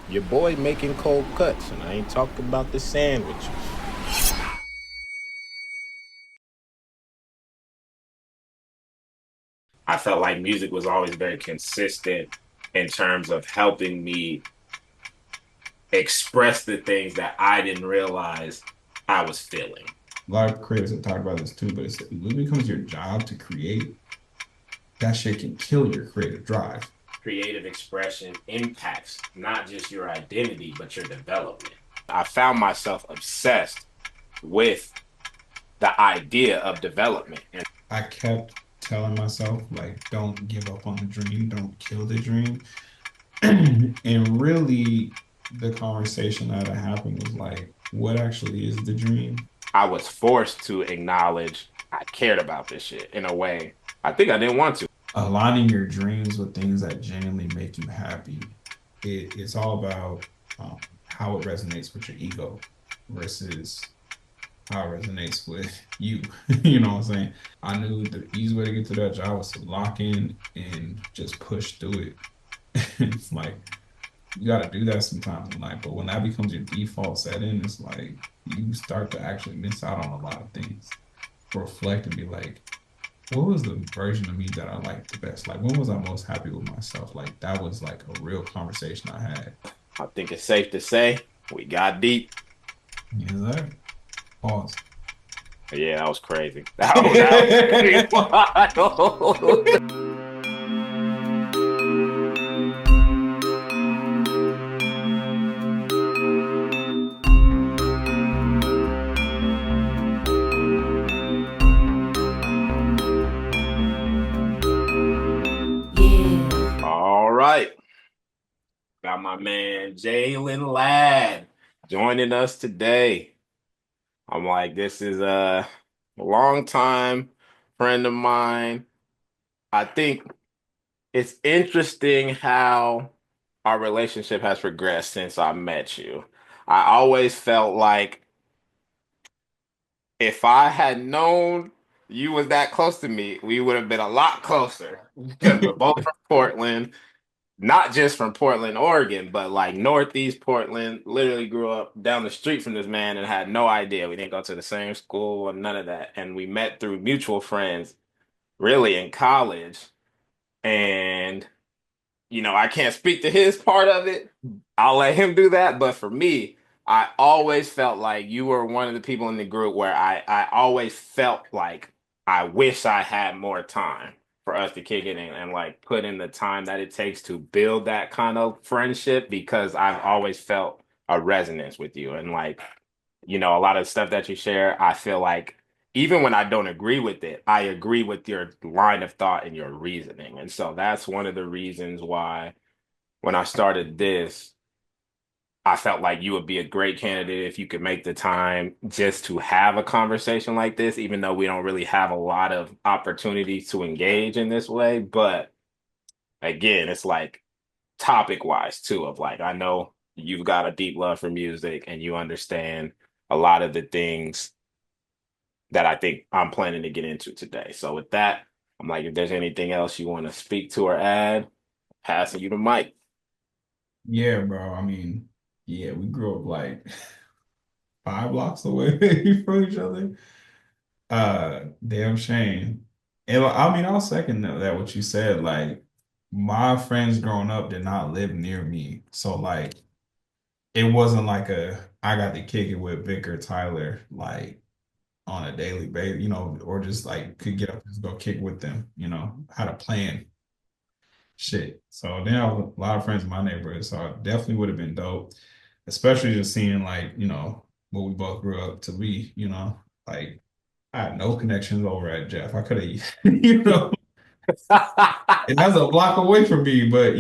Your boy making cold cuts, and I ain't talking about the sandwiches. I felt like music was always very consistent in terms of helping me express the things that I didn't realize I was feeling. A lot of creators have talked about this too, but it really becomes your job to create. That shit can kill your creative drive. Creative expression impacts not just your identity, but your development. I found myself obsessed with the idea of development. And I kept telling myself, like, don't give up on the dream, don't kill the dream. And really, the conversation that happened was like, what actually is the dream? I was forced to acknowledge I cared about this shit in a way I think I didn't want to. Aligning your dreams with things that genuinely make you happy. It's all about how it resonates with your ego versus how it resonates with you. You know what I'm saying? I knew the easy way to get to that job was to lock in and just push through it. It's like you got to do that sometimes in life, but when that becomes your default setting, it's like you start to actually miss out on a lot of things. Reflect and be like, what was the version of me that I liked the best? Like, when was I most happy with myself? Like, that was like a real conversation I had. I think it's safe to say we got deep. Is that pause? Yeah, that was crazy. That was pretty wild. Yeah. All right. Got my man Jalen Ladd joining us today. I'm like, this is a long time friend of mine. I think it's interesting how our relationship has progressed since I met you. I always felt like if I had known you was that close to me, we would have been a lot closer because we're both from Portland, not just from Portland, Oregon, but like Northeast Portland. Literally grew up down the street from this man and had no idea. We didn't go to the same school or none of that. And we met through mutual friends really in college. And I can't speak to his part of it. I'll let him do that. But for me, I always felt like you were one of the people in the group where I always felt like I wish I had more time for us to kick it in and like put in the time that it takes to build that kind of friendship because I've always felt a resonance with you. And like, a lot of stuff that you share, I feel like even when I don't agree with it, I agree with your line of thought and your reasoning. And so that's one of the reasons why when I started this, I felt like you would be a great candidate if you could make the time just to have a conversation like this, even though we don't really have a lot of opportunities to engage in this way. But again, it's like topic wise too, of like, I know you've got a deep love for music and you understand a lot of the things that I think I'm planning to get into today. So with that, I'm like, if there's anything else you want to speak to or add, passing you the mic. Yeah, bro. I mean, yeah, we grew up like 5 blocks away from each other. Damn shame. And I mean, I'll second that what you said. Like, my friends growing up did not live near me. So like it wasn't like I got to kick it with Vic or Tyler like on a daily basis, or just like could get up and just go kick with them, had a plan. Shit. So then I have a lot of friends in my neighborhood. So it definitely would have been dope, especially just seeing like, what we both grew up to be, like I had no connections over at Jeff. I could have, and that's a block away from me, but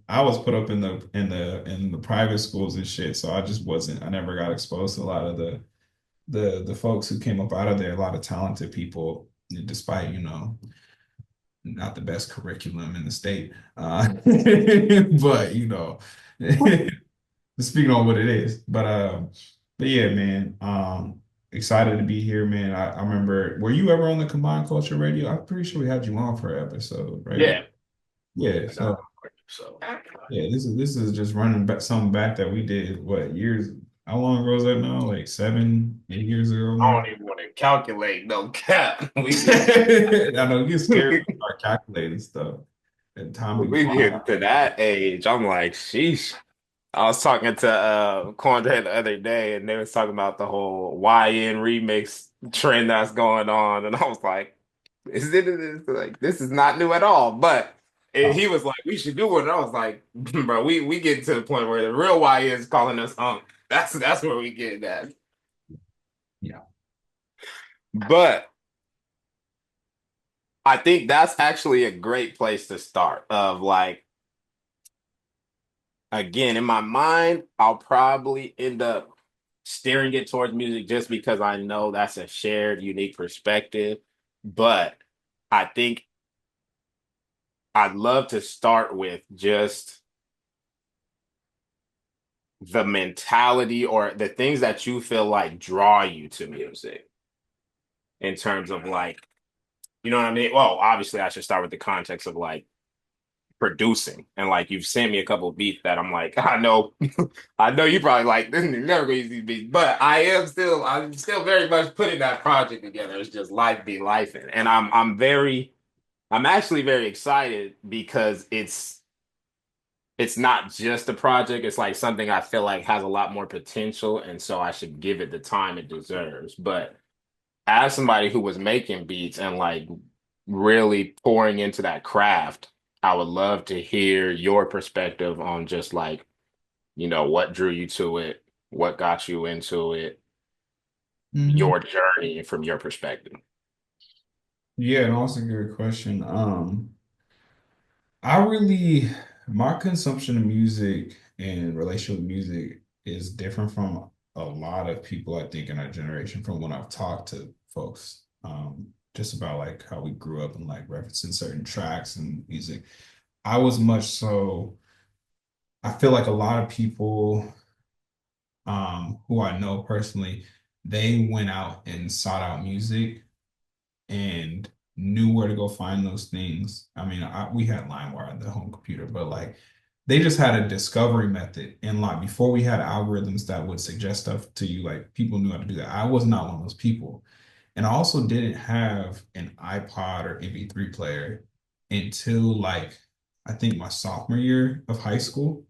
I was put up in the private schools and shit. So I just wasn't, I never got exposed to a lot of the folks who came up out of there, a lot of talented people, despite, not the best curriculum in the state. But speaking on what it is. But yeah, man. Excited to be here, man. I remember, were you ever on the Combined Culture Radio? I'm pretty sure we had you on for an episode, right? Yeah. Yeah. So So Yeah, this is just running back something back that we did what years? How long ago was that now? Like 7, 8 years ago, I maybe. don't even want to calculate no cap. I know you get scared when you start calculating stuff, and time be We flying. get to that age. I'm like, sheesh. I was talking to Quandre the other day, and they was talking about the whole YN remix trend that's going on, and I was like, like this is not new at all?" But he was like, "We should do it." And I was like, "Bro, we get to the point where the real YN is calling us unk. That's where we get that." Yeah. But I think that's actually a great place to start. Of like, again, in my mind, I'll probably end up steering it towards music just because I know that's a shared, unique perspective. But I think I'd love to start with just the mentality or the things that you feel like draw you to music in terms of like, you know what I mean? Well, obviously, I should start with the context of like producing. And like you've sent me a couple of beats that I'm like, I know, I know you probably like this is never gonna use these beats, but I'm still very much putting that project together. It's just life be life. And I'm actually very excited because it's not just a project, it's like something I feel like has a lot more potential. And so I should give it the time it deserves. But as somebody who was making beats and like really pouring into that craft, I would love to hear your perspective on just like, what drew you to it, what got you into it, Hmm. your journey from your perspective. Yeah, and also a good question. I really, my consumption of music and relationship with music is different from a lot of people, I think, in our generation from when I've talked to folks, just about like how we grew up and like referencing certain tracks and music. I was much so, I feel like a lot of people, who I know personally, they went out and sought out music and knew where to go find those things. I mean, we had LimeWire on the home computer, but like they just had a discovery method. And like before we had algorithms that would suggest stuff to you, like people knew how to do that. I was not one of those people. And I also didn't have an iPod or MP3 player until like I think my sophomore year of high school.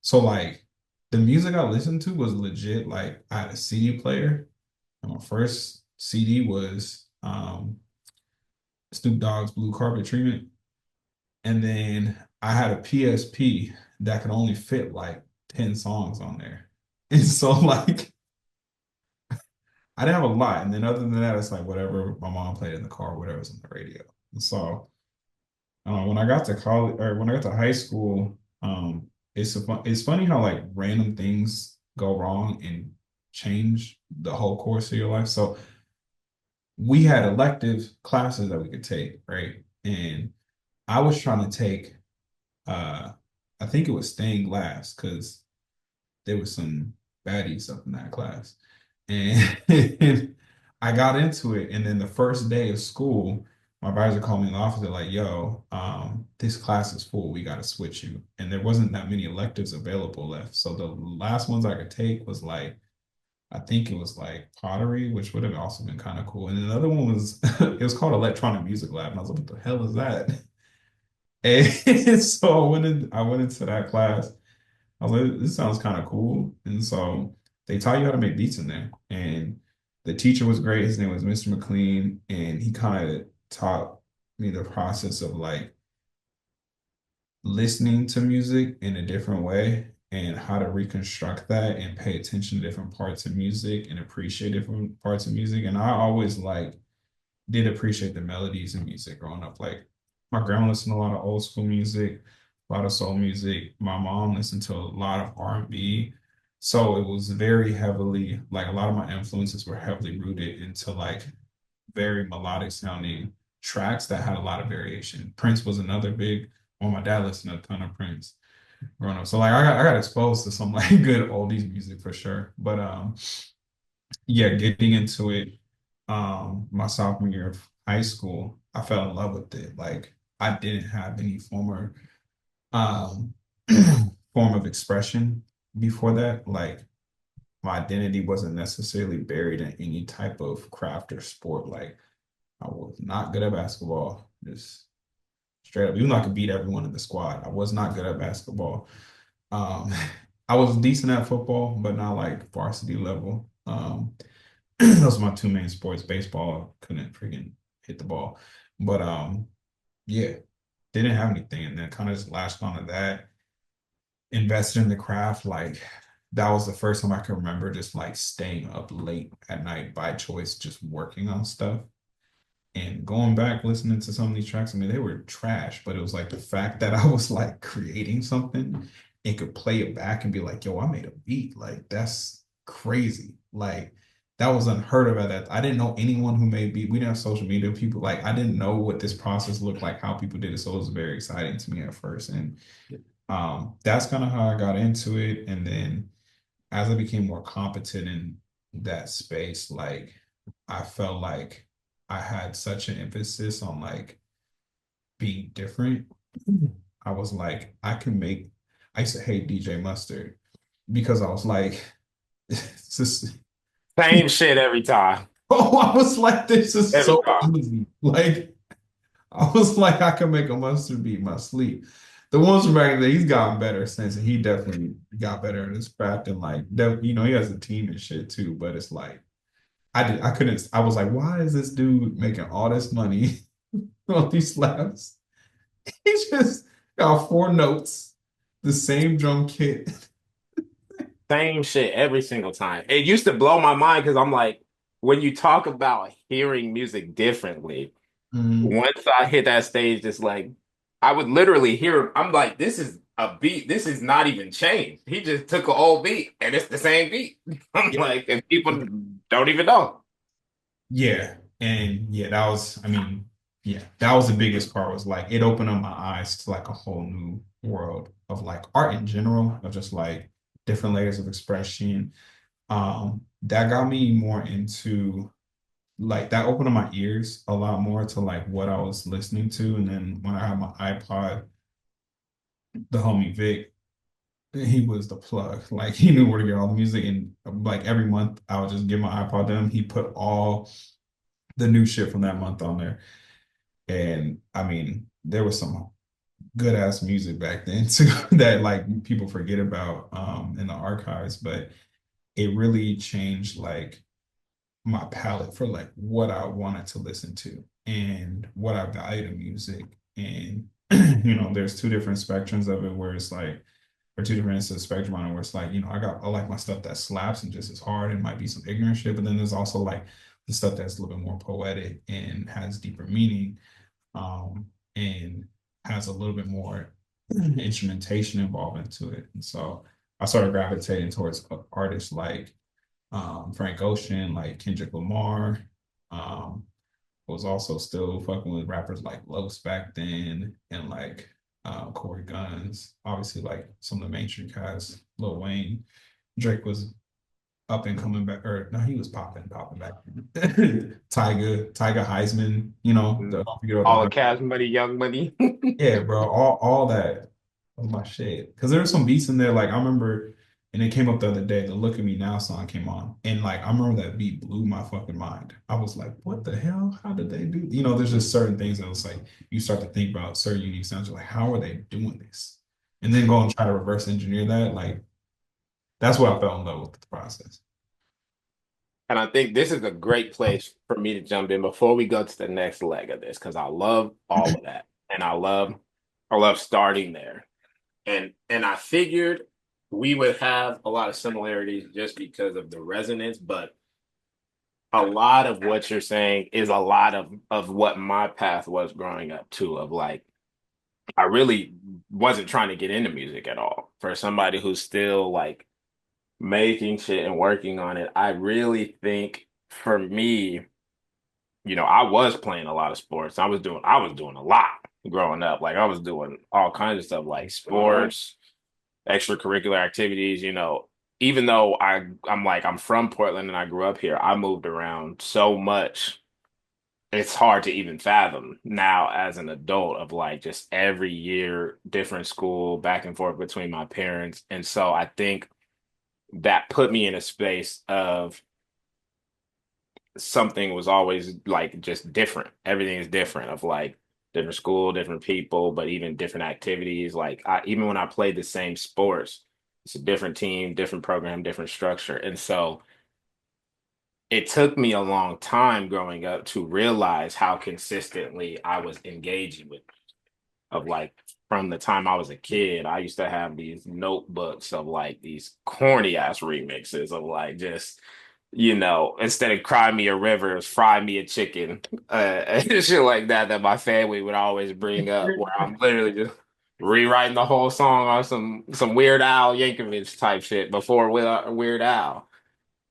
So like the music I listened to was legit. Like I had a CD player. And my first CD was Snoop Dogg's Blue Carpet Treatment. And then I had a PSP that could only fit like 10 songs on there. And so like I didn't have a lot. And then other than that, it's like whatever my mom played in the car, whatever's on the radio. And so when I got to college or when I got to high school, it's funny how like random things go wrong and change the whole course of your life. So we had elective classes that we could take, right? And I was trying to take uh I think it was stained glass because there was some baddies up in that class. And I got into it. And then the first day of school, my advisor called me in the office. They're like, yo, this class is full. We got to switch you. And there wasn't that many electives available left. So the last ones I could take was like, I think it was like pottery, which would have also been kind of cool. And another one was, it was called electronic music lab. And I was like, what the hell is that? And so I went into that class. I was like, this sounds kind of cool. And so they taught you how to make beats in there. And the teacher was great. His name was Mr. McLean. And he kind of taught me the process of like listening to music in a different way and how to reconstruct that and pay attention to different parts of music and appreciate different parts of music. And I always like did appreciate the melodies in music growing up. Like my grandma listened to a lot of old school music, a lot of soul music. My mom listened to a lot of R&B. So it was very heavily like a lot of my influences were heavily rooted into like very melodic sounding tracks that had a lot of variation. Prince was another big, well, my dad listened to a ton of Prince growing up. So like I got exposed to some like good oldies music for sure. But yeah, getting into it my sophomore year of high school, I fell in love with it. Like I didn't have any former um, form of expression before that. Like my identity wasn't necessarily buried in any type of craft or sport. Like I was not good at basketball, just straight up. Even though I could beat everyone in the squad, I was not good at basketball. Um, I was decent at football, but not like varsity level. Those are my two main sports. Baseball, couldn't freaking hit the ball. But yeah, didn't have anything. And then kind of just latched onto that, invested in the craft. Like that was the first time I can remember just like staying up late at night by choice, just working on stuff. And going back, listening to some of these tracks, I mean, they were trash, but it was like the fact that I was like creating something and could play it back and be like, yo, I made a beat. Like, that's crazy. Like, that was unheard of at that. I didn't know anyone who made beat. We didn't have social media. People like, I didn't know what this process looked like, how people did it. So it was very exciting to me at first. And that's kind of how I got into it. And then as I became more competent in that space, like I felt like I had such an emphasis on like being different. I was like, I used to hate DJ Mustard because I was like, it's just, Same shit every time. oh, I was like, this is Every so time. easy. Like, I was like, I could make a mustard beat in my sleep. The ones from back in the day, he's gotten better since, and he definitely got better at his craft. And like, he has a team and shit too. But it's like, I couldn't. I was like, why is this dude making all this money on these slaps? He just got four notes, the same drum kit. Same shit every single time. It used to blow my mind because I'm like, when you talk about hearing music differently, Mm, once I hit that stage, just like I would literally hear him. I'm like, this is a beat. This is not even changed. He just took an old beat and it's the same beat. I'm yeah, like, and people don't even know. yeah, and yeah, that was. I mean, yeah, that was the biggest part. Was like it opened up my eyes to like a whole new world of like art in general, of just like different layers of expression. That got me more into like that opened up my ears a lot more to like what I was listening to. And then when I had my iPod, the homie Vic, he was the plug. Like he knew where to get all the music. And like every month I would just give my iPod to him. He put all the new shit from that month on there. And I mean, there was some good ass music back then too that like people forget about in the archives, but it really changed like my palette for like what I wanted to listen to and what I value in music. And there's two different spectrums of it where it's like, or two different ends of the spectrum on it where it's like, I like my stuff that slaps and just as hard and might be some ignorant shit, but then there's also like the stuff that's a little bit more poetic and has deeper meaning, um, and has a little bit more instrumentation involved into it. And so I started gravitating towards artists like Frank Ocean, like Kendrick Lamar. Um, was also still fucking with rappers like Los back then and like Corey Guns. Obviously, like some of the mainstream cats, Lil Wayne. Drake was up and coming back, or no, he was popping back. Tiger Heisman, don't forget All about the the cash money, young money. yeah, bro, all that was my shit. Because there were some beats in there, like I remember, and it came up the other day. The "Look at Me Now" song came on, and like I remember that beat blew my fucking mind. I was like, "What the hell? How did they do?" There's just certain things that was like you start to think about certain unique sounds. You're like, how are they doing this? And then go and try to reverse engineer that. Like that's what I fell in love with the process. And I think this is a great place for me to jump in before we go to the next leg of this, because I love all of that. And I love starting there. And I figured we would have a lot of similarities just because of the resonance, but a lot of what you're saying is a lot of what my path was growing up too, of like I really wasn't trying to get into music at all. For somebody who's still like making shit and working on it, I really think for me, I was playing a lot of sports. I was doing a lot growing up. Like I was doing all kinds of stuff like sports, extracurricular activities, even though I'm from Portland and I grew up here, I moved around so much it's hard to even fathom now as an adult of like just every year different school back and forth between my parents. And so I think that put me in a space of something was always like just different. Everything is different of like different school, different people, but even different activities. Like even when I played the same sports, it's a different team, different program, different structure. And so it took me a long time growing up to realize how consistently I was engaging with of like from the time I was a kid, I used to have these notebooks of like these corny ass remixes of like just, instead of cry me a river, it's fry me a chicken, and shit like that that my family would always bring up, where I'm literally just rewriting the whole song on some Weird Al Yankovic type shit before Weird Al.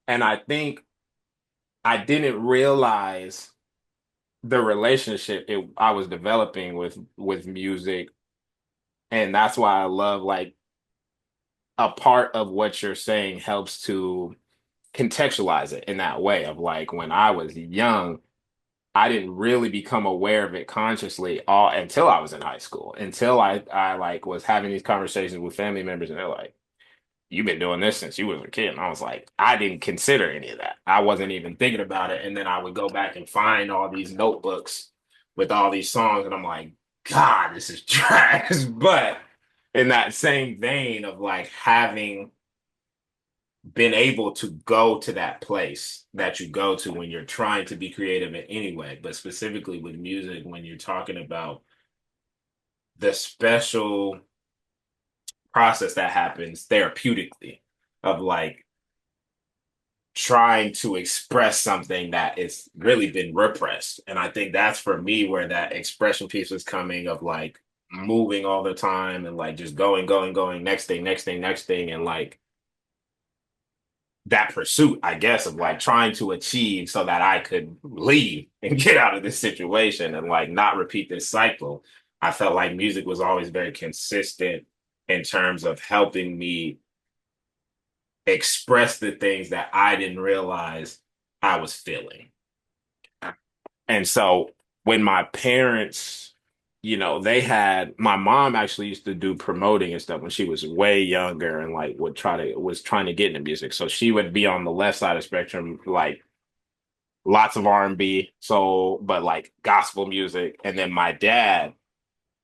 And I think I didn't realize the relationship I was developing with music, and that's why I love like a part of what you're saying helps to contextualize it in that way of like when I was young, I didn't really become aware of it consciously all until I was in high school, until I like was having these conversations with family members and they're like, you've been doing this since you was a kid. And I was like, I didn't consider any of that. I wasn't even thinking about it. And then I would go back and find all these notebooks with all these songs. And I'm like, God, this is trash. But in that same vein of like having been able to go to that place that you go to when you're trying to be creative in any way, but specifically with music, when you're talking about the special process that happens therapeutically of like trying to express something that is really been repressed. And I think that's for me where that expression piece was coming of like moving all the time and like just going, next thing, next thing, next thing. And like that pursuit, I guess, of like trying to achieve so that I could leave and get out of this situation and like not repeat this cycle. I felt like music was always very consistent in terms of helping me express the things that I didn't realize I was feeling. And so when my parents, they had my mom actually used to do promoting and stuff when she was way younger and like was trying to get into music. So she would be on the left side of the spectrum, like lots of R&B, so but like gospel music. And then my dad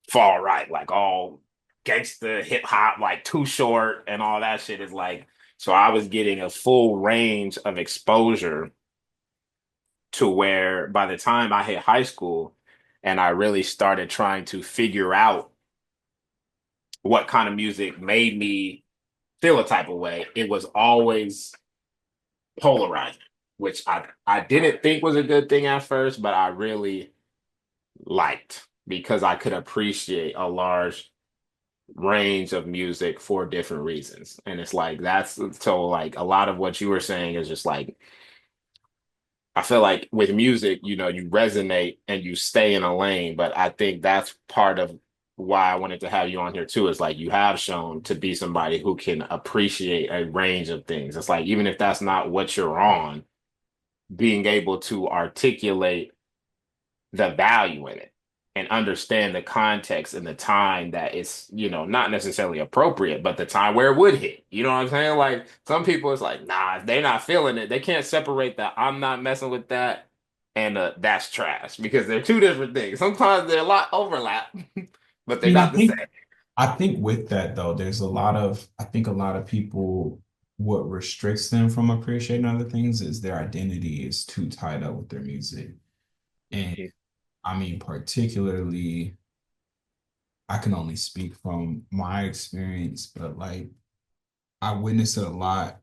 far right, like all gangsta hip hop, like Too Short and all that shit is like so I was getting a full range of exposure to where by the time I hit high school and I really started trying to figure out what kind of music made me feel a type of way, it was always polarizing, which I didn't think was a good thing at first, but I really liked because I could appreciate a large range of music for different reasons. And it's like that's so like a lot of what you were saying is just like I feel like with music, you resonate and you stay in a lane, but I think that's part of why I wanted to have you on here too, is like you have shown to be somebody who can appreciate a range of things. It's like even if that's not what you're on, being able to articulate the value in it and understand the context and the time that it's, not necessarily appropriate, but the time where it would hit. You know what I'm saying? Like some people, it's like, nah, they're not feeling it. They can't separate that I'm not messing with that and that's trash because they're two different things. Sometimes they're a lot overlap, but I they're mean, not the same. I think with that though, there's I think a lot of people, what restricts them from appreciating other things is their identity is too tied up with their music. And Mhm. I mean, particularly, I can only speak from my experience, but like I witnessed it a lot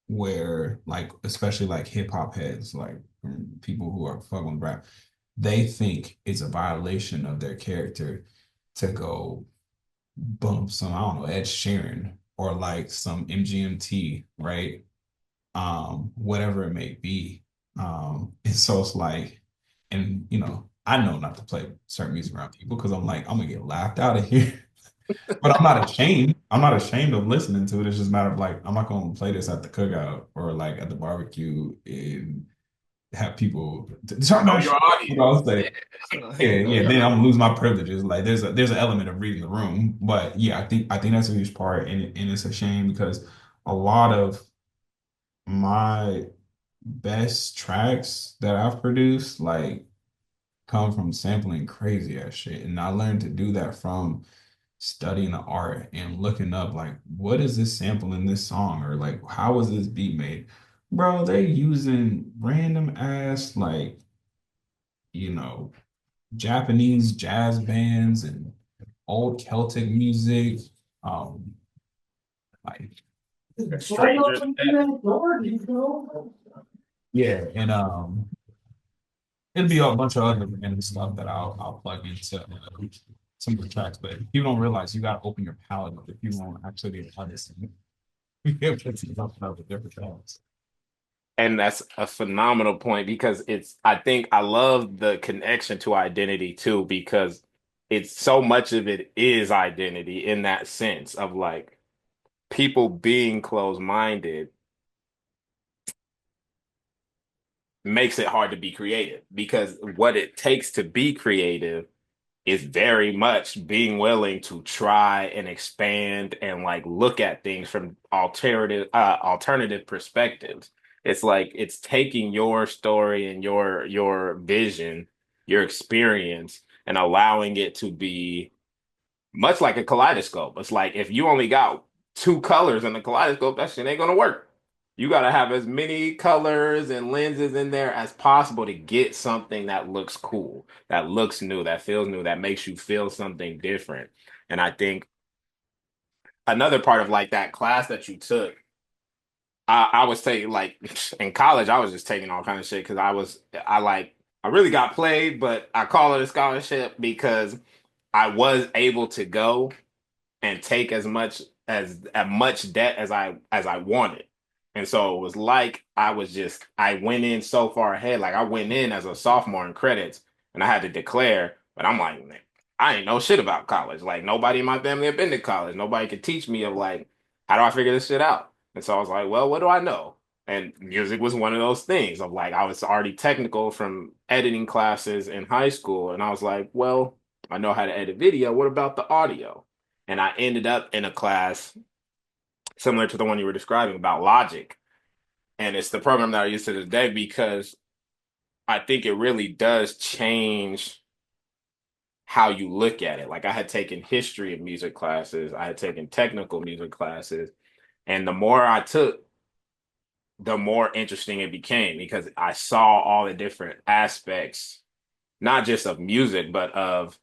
where like, especially like hip hop heads, like people who are fucking with rap, they think it's a violation of their character to go bump some, I don't know, Ed Sheeran or like some MGMT, right? Whatever it may be. And so it's like, and I know not to play certain music around people because I'm like, I'm gonna get laughed out of here. But I'm not ashamed. I'm not ashamed of listening to it. It's just a matter of like, I'm not gonna play this at the cookout or like at the barbecue. And have people turn Know that your shit up. You know audience. what I'm saying? Yeah. Yeah, Know yeah. your Then I'm audience. gonna lose my privileges. Like there's an element of reading the room, but yeah, I think that's a huge part, and it's a shame because a lot of my best tracks that I've produced like come from sampling crazy ass shit, and I learned to do that from studying the art and looking up like what is this sample in this song or like how was this beat made, bro. They using random ass like you know Japanese jazz bands and old Celtic music. Um, like Strangers. yeah, and it'll be a bunch of other random stuff that I'll plug into some of the tracks. But people don't realize you got to open your palette up if you want actually be an artist. You can't put stuff up with different tracks. And that's a phenomenal point because I think I love the connection to identity too, because it's so much of it is identity in that sense of like people being closed-minded makes it hard to be creative because what it takes to be creative is very much being willing to try and expand and like look at things from alternative perspectives. It's like it's taking your story and your vision, your experience, and allowing it to be much like a kaleidoscope. It's like if you only got two colors in the kaleidoscope, that shit ain't gonna work. You gotta have as many colors and lenses in there as possible to get something that looks cool, that looks new, that feels new, that makes you feel something different. And I think another part of like that class that you took, I was taking like in college, I was just taking all kind of shit because I really got played, but I call it a scholarship because I was able to go and take as much debt as I wanted. And so it was like I went in so far ahead. Like I went in as a sophomore in credits and I had to declare, but I'm like, man, I ain't know shit about college. Like nobody in my family had been to college. Nobody could teach me of like, how do I figure this shit out? And so I was like, well, what do I know? And music was one of those things of like I was already technical from editing classes in high school. And I was like, well, I know how to edit video. What about the audio? And I ended up in a class similar to the one you were describing about logic. And it's the program that I use to this day because I think it really does change how you look at it. Like I had taken history of music classes, I had taken technical music classes, and the more I took, the more interesting it became because I saw all the different aspects, not just of music, but of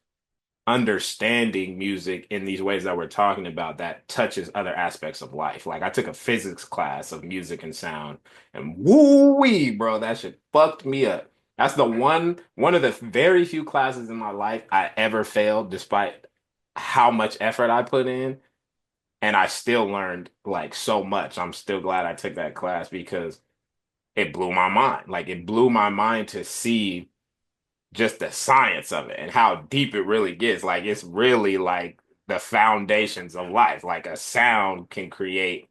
understanding music in these ways that we're talking about that touches other aspects of life. Like I took a physics class of music and sound, and woo wee, bro, that shit fucked me up. That's the one of the very few classes in my life I ever failed, despite how much effort I put in, and I still learned like so much. I'm still glad I took that class because it blew my mind. Like it blew my mind to see just the science of it and how deep it really gets. Like it's really like the foundations of life. Like a sound can create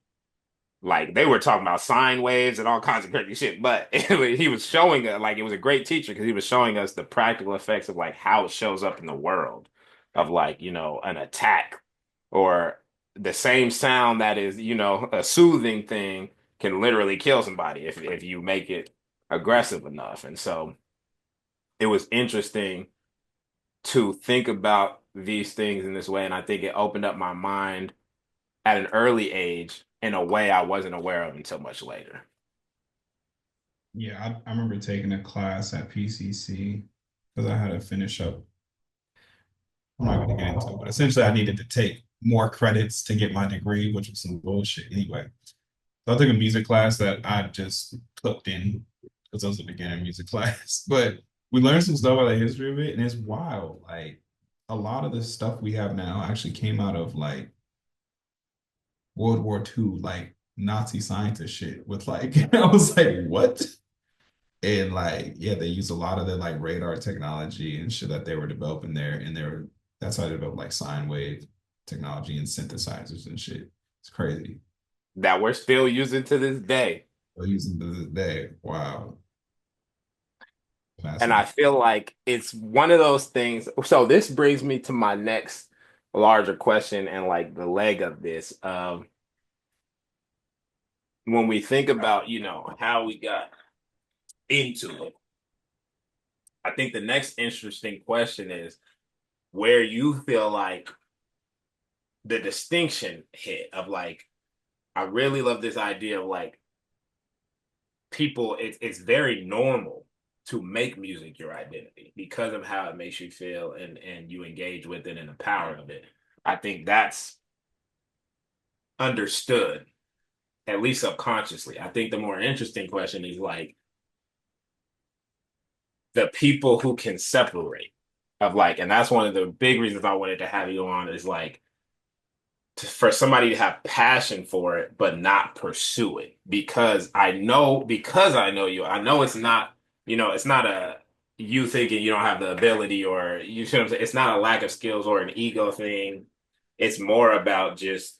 like they were talking about sine waves and all kinds of crazy shit, but he was showing us like it was a great teacher because he was showing us the practical effects of like how it shows up in the world of like, an attack or the same sound that is, a soothing thing can literally kill somebody if you make it aggressive enough. And so it was interesting to think about these things in this way. And I think it opened up my mind at an early age in a way I wasn't aware of until much later. Yeah, I remember taking a class at PCC because I had to finish up. I'm not going to get into it, but essentially, I needed to take more credits to get my degree, which was some bullshit anyway. So I took a music class that I just clipped in because I was a beginner music class. But we learned some stuff about the history of it, and it's wild. Like a lot of the stuff we have now actually came out of like World War II, like Nazi scientist shit. With like, I was like, what? And like, yeah, they use a lot of the like radar technology and shit that they were developing there, and that's how they developed like sine wave technology and synthesizers and shit. It's crazy. That we're still using to this day. They're using to this day. Wow. And Massive. I feel like it's one of those things. So this brings me to my next larger question and like the leg of this. When we think about, how we got into it, I think the next interesting question is where you feel like the distinction hit of like, I really love this idea of like people, it's very normal to make music your identity because of how it makes you feel and you engage with it and the power of it. I think that's understood, at least subconsciously. I think the more interesting question is like the people who can separate of like, and that's one of the big reasons I wanted to have you on is like for somebody to have passion for it but not pursue it because I know you, I know it's not, it's not a you thinking you don't have the ability or you should say it's not a lack of skills or an ego thing. It's more about just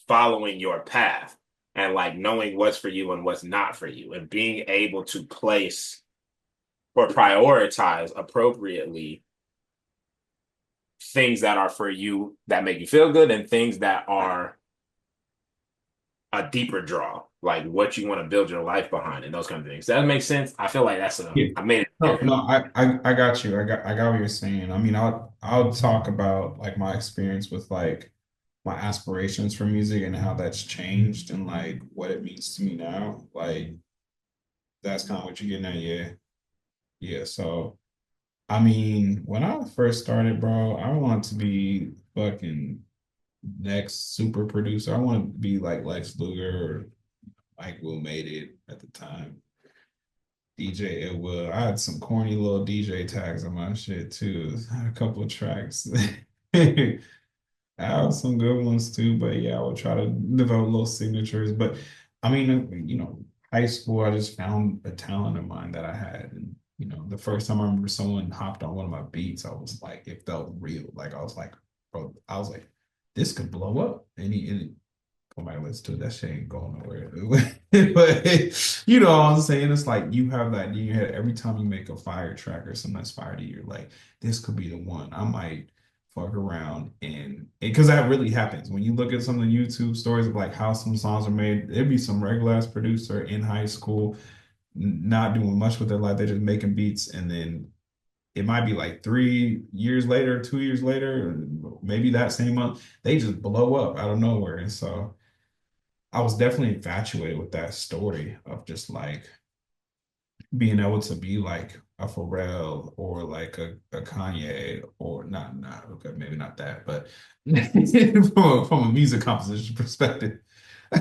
following your path and like knowing what's for you and what's not for you and being able to place or prioritize appropriately things that are for you that make you feel good and things that are a deeper draw, like what you want to build your life behind and those kind of things. Does that make sense? I feel like Yeah. I made it No, clear. no, I got you. I got what you're saying. I mean, I'll talk about like my experience with like my aspirations for music and how that's changed and like what it means to me now. Like that's kind of what you're getting at, yeah. Yeah. So I mean, when I first started, bro, I wanted to be fucking next super producer. I wanted to be like Lex Luger or Mike Will made it at the time. DJ It Will. I had some corny little DJ tags on my shit too. I had a couple of tracks. I have some good ones too, but yeah, I would try to develop little signatures. But I mean, high school, I just found a talent of mine that I had. And, the first time I remember someone hopped on one of my beats, I was like, it felt real. Like, I was like, bro, I was like, this could blow up. And somebody listen to it, that shit ain't going nowhere. But you know what I'm saying? It's like you have that in your head every time you make a fire track or something that's fire to you, you're like, this could be the one. I might fuck around and because that really happens. When you look at some of the YouTube stories of like how some songs are made, there'd be some regular ass producer in high school not doing much with their life. They're just making beats and then it might be like 3 years later, 2 years later, maybe that same month, they just blow up out of nowhere. And so I was definitely infatuated with that story of just like being able to be like a Pharrell or like a Kanye or not okay, maybe not that, but from a music composition perspective.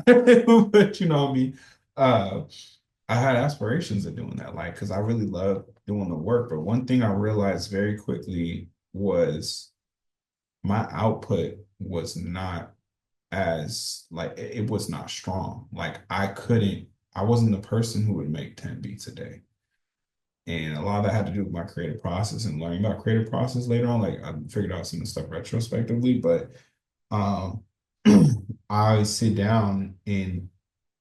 But you know what I mean? Uh, I had aspirations of doing that, like, because I really love doing the work. But one thing I realized very quickly was my output was not as like it was not strong. Like I wasn't the person who would make 10 beats a day. And a lot of that had to do with my creative process and learning about creative process later on. Like I figured out some of the stuff retrospectively, but um I sit down and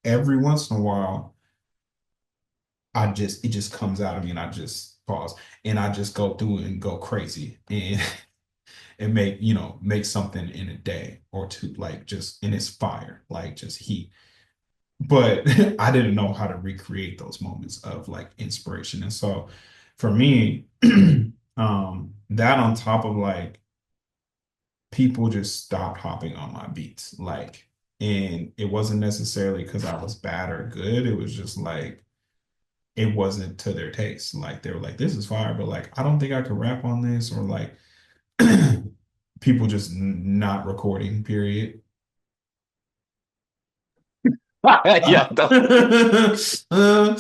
every once in a while it just comes out of me and I just pause and I just go through it and go crazy and and make something in a day or two, like just and it's fire, like just heat. But I didn't know how to recreate those moments of like inspiration. And so for me, that on top of like people just stopped hopping on my beats. Like, and it wasn't necessarily because I was bad or good. It was just like it wasn't to their taste. Like they were like, this is fire, but like I don't think I could rap on this, or like people just not recording, period. Yeah, Uh,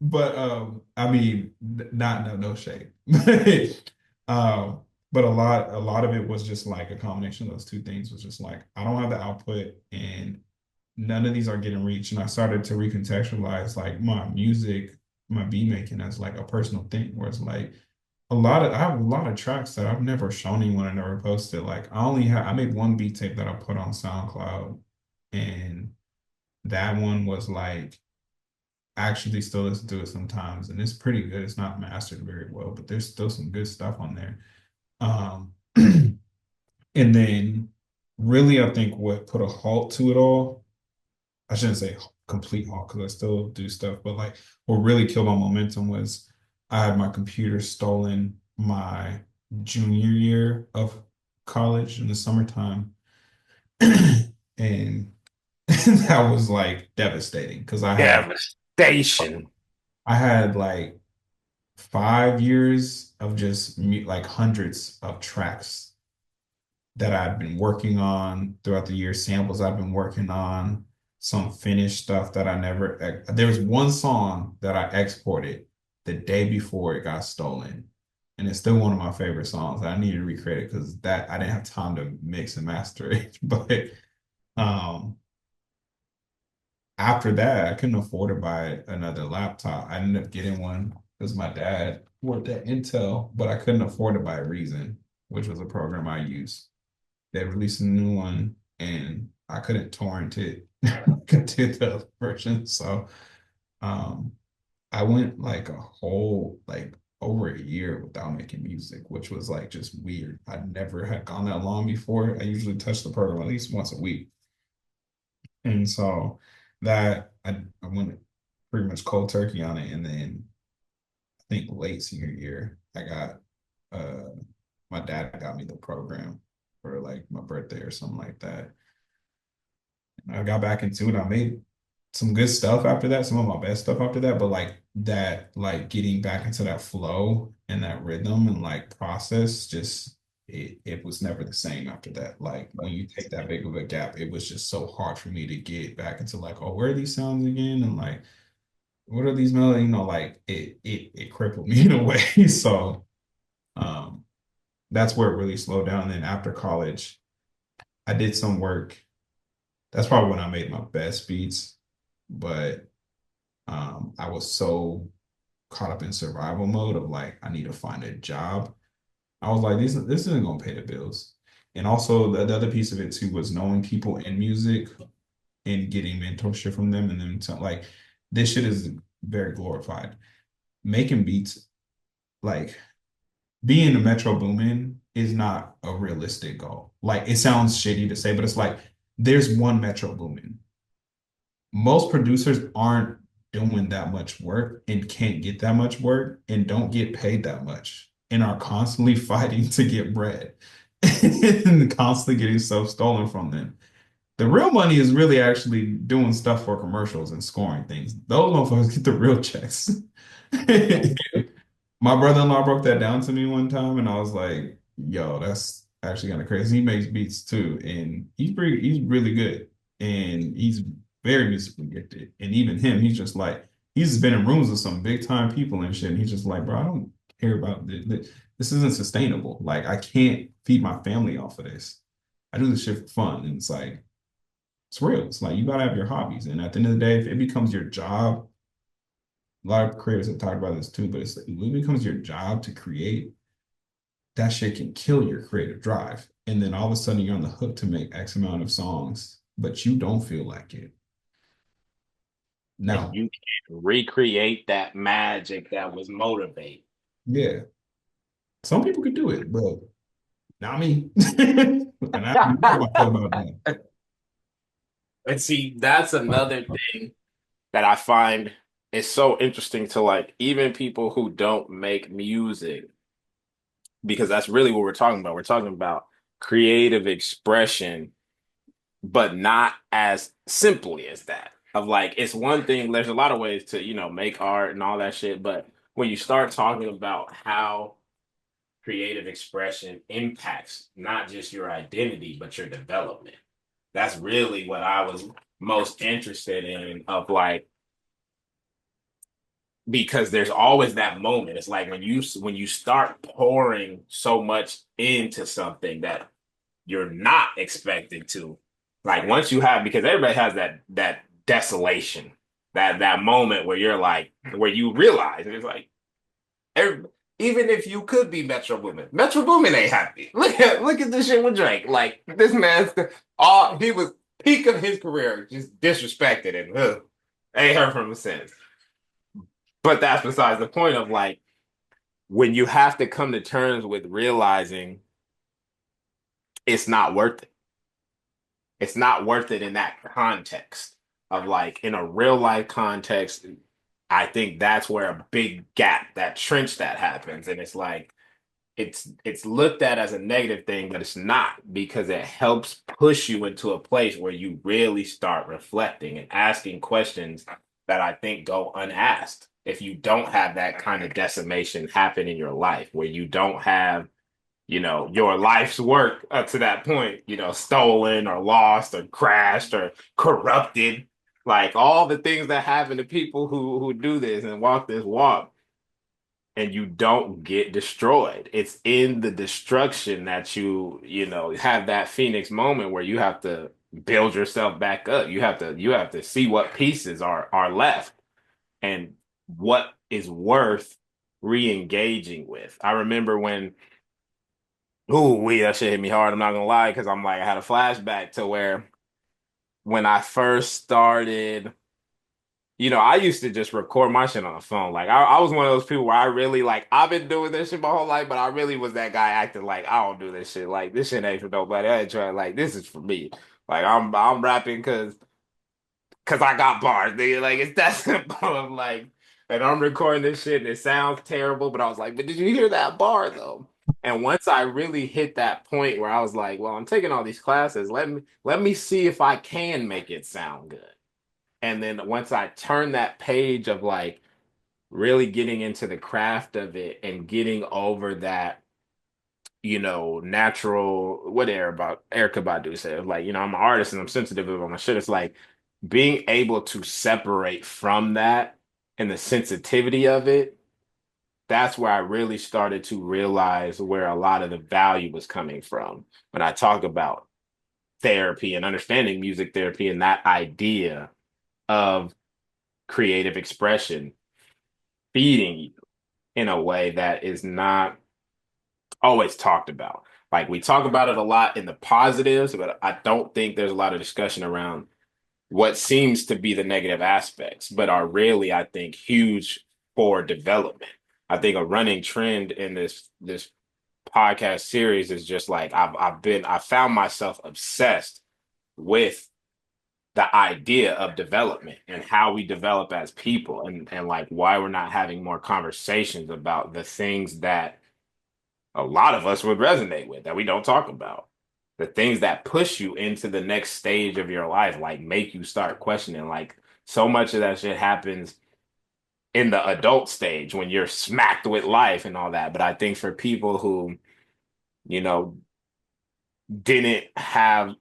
but I mean, not no shade. um, but a lot of it was just like a combination of those two things was just like I don't have the output and none of these are getting reached. And I started to recontextualize like my music, my beat making as like a personal thing where it's like I have a lot of tracks that I've never shown anyone and never posted. Like I made one beat tape that I put on SoundCloud and that one was like actually still listen to it sometimes, and it's pretty good. It's not mastered very well, but there's still some good stuff on there. Um, and then really, I think what put a halt to it all, I shouldn't say complete halt because I still do stuff, but like what really killed my momentum was I had my computer stolen my junior year of college in the summertime. And that was like devastating because Devastation. I had like 5 years of just like hundreds of tracks that I've been working on throughout the year, samples I've been working on, some finished stuff that I never. There was one song that I exported the day before it got stolen, and it's still one of my favorite songs. I need to recreate it because that I didn't have time to mix and master it. But um, after that, I couldn't afford to buy another laptop. I ended up getting one because my dad worked at Intel, but I couldn't afford to buy Reason, which was a program I used. They released a new one, and I couldn't torrent it to the other version. So um, I went like a whole like over a year without making music, which was like just weird. I never had gone that long before. I usually touch the program at least once a week. And so that I went pretty much cold turkey on it. And then I think late senior year, I got uh my dad got me the program for like my birthday or something like that. And I got back into it. I made some good stuff after that, some of my best stuff after that, but like that, like getting back into that flow and that rhythm and like process, just it was never the same after that. Like when you take that big of a gap, it was just so hard for me to get back into like, oh, where are these sounds again? And like, what are these melodies? You know, like it crippled me in a way. So um that's where it really slowed down. And then after college, I did some work. That's probably when I made my best beats, but I was so caught up in survival mode of like, I need to find a job. I was like, this isn't gonna pay the bills. And also the other piece of it too was knowing people in music and getting mentorship from them and then to, like this shit is very glorified. Making beats, like being a Metro Boomin is not a realistic goal. Like it sounds shitty to say, but it's like there's one Metro Boomin. Most producers aren't doing that much work and can't get that much work and don't get paid that much and are constantly fighting to get bread and constantly getting stuff stolen from them. The real money is really actually doing stuff for commercials and scoring things. Those motherfuckers get the real checks. My brother-in-law broke that down to me one time, and I was like, "Yo, that's actually kind of crazy." He makes beats too, and he's really good, and he's very musically gifted. And even him, he's just like he's been in rooms with some big time people and shit. And he's just like, "Bro, I don't care about this. This isn't sustainable. Like, I can't feed my family off of this. I do this shit for fun." And it's like it's real. It's like you gotta have your hobbies, and at the end of the day, if it becomes your job, a lot of creators have talked about this too, but it's like, when it becomes your job to create, that shit can kill your creative drive. And then all of a sudden you're on the hook to make X amount of songs, but you don't feel like it. And Now, you can recreate that magic that was motivating. yeah, some people could do it, but not me. And I know how I feel about that. And see, that's another thing that I find is so interesting to like even people who don't make music, because that's really what we're talking about. We're talking about creative expression, but not as simply as that. Of like, it's one thing, there's a lot of ways to, make art and all that shit, but when you start talking about how creative expression impacts not just your identity, but your development, that's really what I was most interested in of like because there's always that moment. It's like when you start pouring so much into something that you're not expecting to. Like once you have, because everybody has that desolation, that moment where you're like, where you realize it's like, every, even if you could be Metro Boomin ain't happy. Look at this shit with Drake. Like this man's all he was peak of his career, just disrespected and ain't heard from him since. But that's besides the point of like when you have to come to terms with realizing it's not worth it. It's not worth it in that context of like in a real life context. I think that's where a big gap, that trench that happens. And it's like it's looked at as a negative thing, but it's not because it helps push you into a place where you really start reflecting and asking questions that I think go unasked. If you don't have that kind of decimation happen in your life, where you don't have, your life's work up to that point, stolen or lost or crashed or corrupted, like all the things that happen to people who do this and walk this walk and you don't get destroyed. It's in the destruction that you have that Phoenix moment where you have to build yourself back up. You have to see what pieces are left and what is worth re-engaging with. I remember when, that shit hit me hard. I'm not gonna lie, because I'm like I had a flashback to where when I first started. I used to just record my shit on the phone. Like I was one of those people where I really like I've been doing this shit my whole life, but I really was that guy acting like I don't do this shit. Like this shit ain't for nobody. I ain't trying like this is for me. Like I'm rapping because I got bars, nigga. Like it's that simple. I'm like, and I'm recording this shit and it sounds terrible, but I was like, but did you hear that bar though? And once I really hit that point where I was like, well, I'm taking all these classes. Let me see if I can make it sound good. And then once I turned that page of like really getting into the craft of it and getting over that, natural, what Erica Badu said, like, I'm an artist and I'm sensitive about my shit. It's like being able to separate from that and the sensitivity of it. That's where I really started to realize where a lot of the value was coming from when I talk about therapy and understanding music therapy and that idea of creative expression feeding you in a way that is not always talked about. Like we talk about it a lot in the positives, but I don't think there's a lot of discussion around what seems to be the negative aspects, but are really, I think, huge for development. I think a running trend in this podcast series is just like I found myself obsessed with the idea of development and how we develop as people and like why we're not having more conversations about the things that a lot of us would resonate with that we don't talk about. The things that push you into the next stage of your life, like make you start questioning. Like so much of that shit happens in the adult stage when you're smacked with life and all that. But I think for people who, you know, didn't have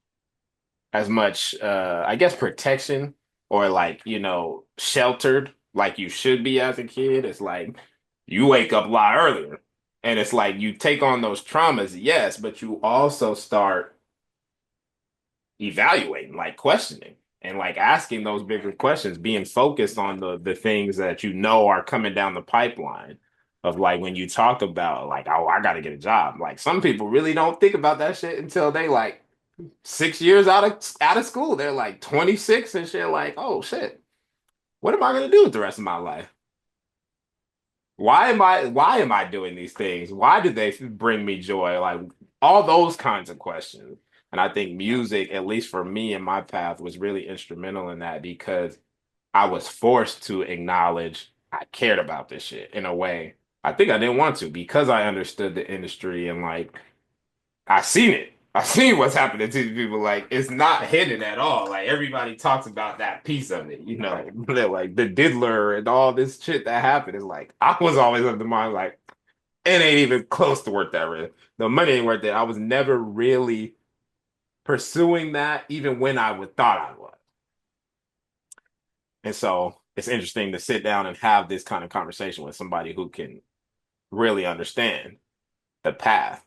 as much I guess protection or like, sheltered like you should be as a kid, it's like you wake up a lot earlier. And it's like you take on those traumas, yes, but you also start evaluating, like questioning and like asking those bigger questions, being focused on the things that are coming down the pipeline of like when you talk about like, oh, I gotta get a job. Like some people really don't think about that shit until they like 6 years out of school. They're like 26 and shit, like, oh shit, what am I gonna do with the rest of my life? Why am I doing these things? Why do they bring me joy? Like all those kinds of questions. And I think music, at least for me in my path, was really instrumental in that because I was forced to acknowledge I cared about this shit in a way I think I didn't want to because I understood the industry and like I seen it. I seen what's happening to these people. Like it's not hidden at all. Like everybody talks about that piece of it. They're like the diddler and all this shit that happened. Is like I was always of the mind like it ain't even close to worth that risk. The money ain't worth it. I was never really pursuing that, even when I would thought I was. And so it's interesting to sit down and have this kind of conversation with somebody who can really understand the path.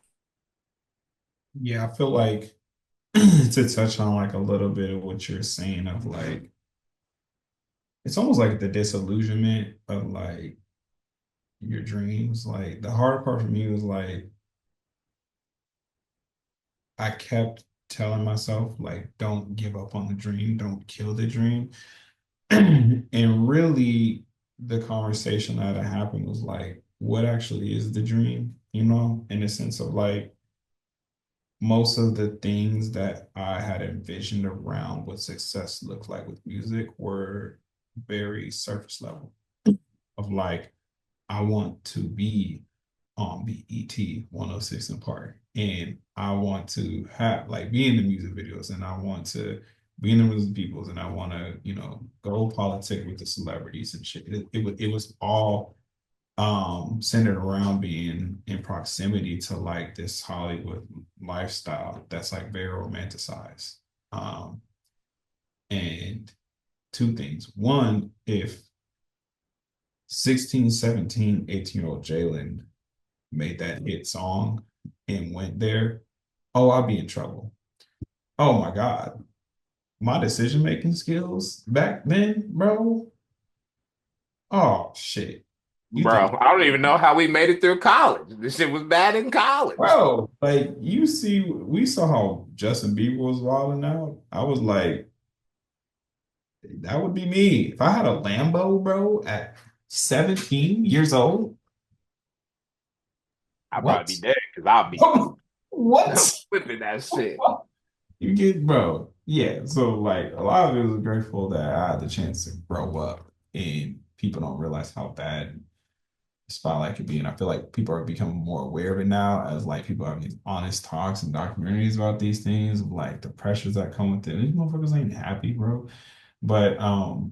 Yeah, I feel like to touch on like a little bit of what you're saying of like it's almost like the disillusionment of like your dreams. Like the hard part for me was like I kept telling myself like don't give up on the dream, don't kill the dream. And really the conversation that had happened was like, what actually is the dream? You know, in the sense of like most of the things that I had envisioned around what success looked like with music were very surface level of like, I want to be on BET 106 in Park. And I want to have like be in the music videos and I want to be in the music peoples and I want to, go politic with the celebrities and shit. It was all centered around being in proximity to like this Hollywood lifestyle that's like very romanticized. Um, and two things. One, if 16, 17, 18-year-old Jalen made that hit song and went there, oh, I'll be in trouble. Oh my God. My decision making skills back then, bro. Oh shit. You think, Bro, I don't even know how we made it through college. This shit was bad in college. bro, like we saw how Justin Bieber was wilding out. I was like, that would be me. If I had a Lambo, bro, at 17 years old, I'll probably be what? dead because I'll be What? flipping that shit. You get, bro. Yeah. So like a lot of it was grateful that I had the chance to grow up and people don't realize how bad spotlight could be. And I feel like people are becoming more aware of it now as like people having these honest talks and documentaries about these things, of like the pressures that come with it. These motherfuckers ain't happy, bro. But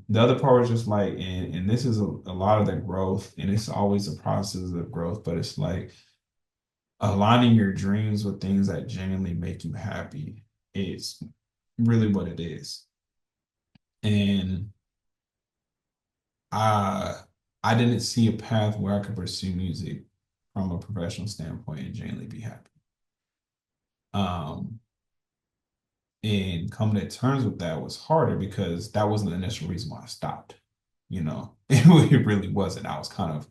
the other part was just like, and this is a lot of the growth, and it's always a process of growth, but it's like aligning your dreams with things that genuinely make you happy is really what it is. And I I didn't see a path where I could pursue music from a professional standpoint and genuinely be happy. Um, and coming to terms with that was harder because that wasn't the initial reason why I stopped. It really wasn't. I was kind of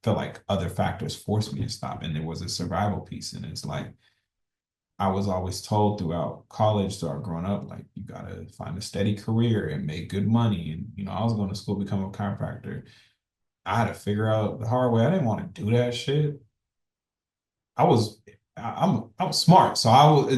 felt like other factors forced me to stop, and there was a survival piece. And it's like I was always told throughout college, throughout growing up, like you gotta find a steady career and make good money. And I was going to school to become a chiropractor. I had to figure out the hard way. I didn't want to do that shit. I was I was smart, so I was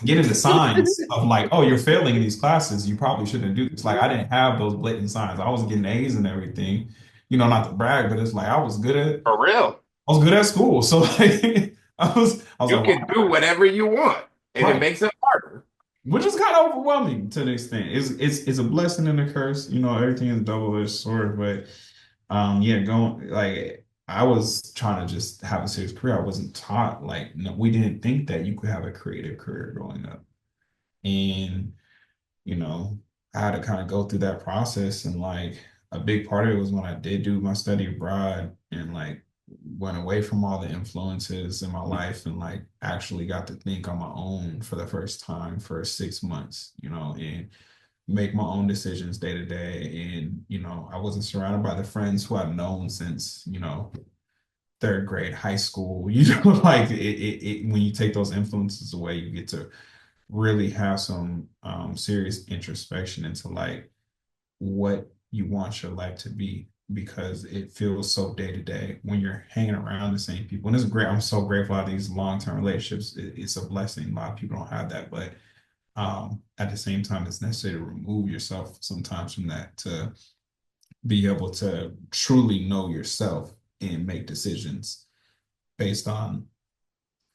getting the signs of like, oh, you're failing in these classes. You probably shouldn't do this. Like I didn't have those blatant signs. I was getting A's and everything. Not to brag, but it's like For real. I was good at school. So like I was You like, can do whatever you want, and it right. makes it harder. Which is kind of overwhelming to an extent. It's a blessing and a curse. Everything is double-edged sword, but yeah, going like I was trying to just have a serious career. I wasn't taught like no, we didn't think that you could have a creative career growing up. And you know, I had to kind of go through that process. And like a big part of it was when I did do my study abroad and like went away from all the influences in my life and like actually got to think on my own for the first time for 6 months, and make my own decisions day to day. And, I wasn't surrounded by the friends who I've known since, third grade, high school, like when you take those influences away, you get to really have some serious introspection into like what you want your life to be because it feels so day to day when you're hanging around the same people. And it's great. I'm so grateful for these long-term relationships. It's a blessing. A lot of people don't have that, but at the same time, it's necessary to remove yourself sometimes from that to be able to truly know yourself and make decisions based on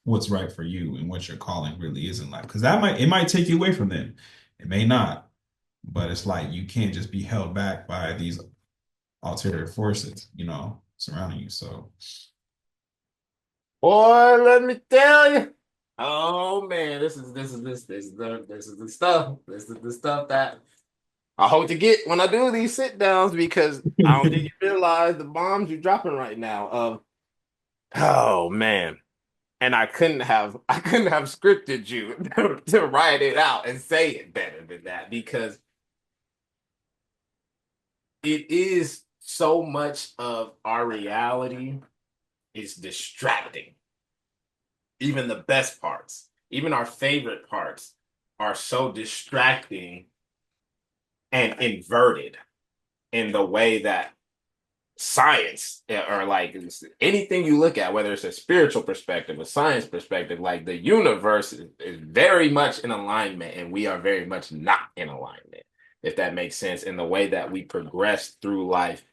what's right for you and what your calling really is in life. Because it might take you away from them. It may not, but it's like you can't just be held back by these ulterior forces, surrounding you. So Boy, let me tell you. Oh man, this is the stuff. This is the stuff that I hope to get when I do these sit downs because I don't think you realize the bombs you're dropping right now. Oh man. And I couldn't have scripted you to write it out and say it better than that because it is so much of our reality is distracting. Even the best parts, even our favorite parts are so distracting and inverted in the way that science or like anything you look at, whether it's a spiritual perspective, a science perspective, like the universe is very much in alignment, and we are very much not in alignment, if that makes sense, in the way that we progress through life,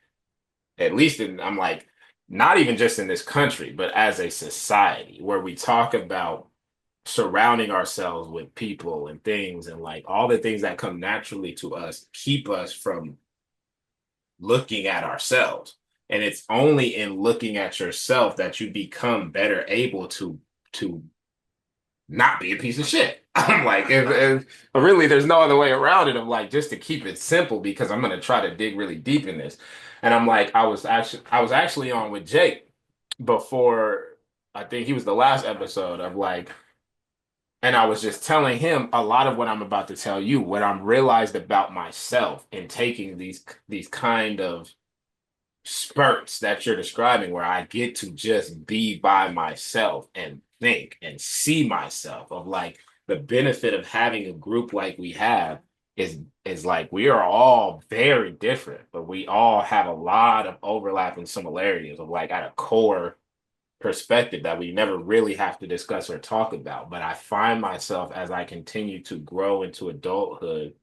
at least I'm like, not even just in this country, but as a society where we talk about surrounding ourselves with people and things and like all the things that come naturally to us keep us from looking at ourselves. And it's only in looking at yourself that you become better able to not be a piece of shit. I'm like, if really, there's no other way around it. I'm like, just to keep it simple, because I'm gonna try to dig really deep in this. And I'm like, I was actually on with Jake before. I think he was the last episode of like, and I was just telling him a lot of what I'm about to tell you, what I'm realized about myself in taking these kind of spurts that you're describing where I get to just be by myself and think and see myself of like the benefit of having a group like we have is like we are all very different, but we all have a lot of overlap and similarities of like at a core perspective that we never really have to discuss or talk about. But I find myself as I continue to grow into adulthood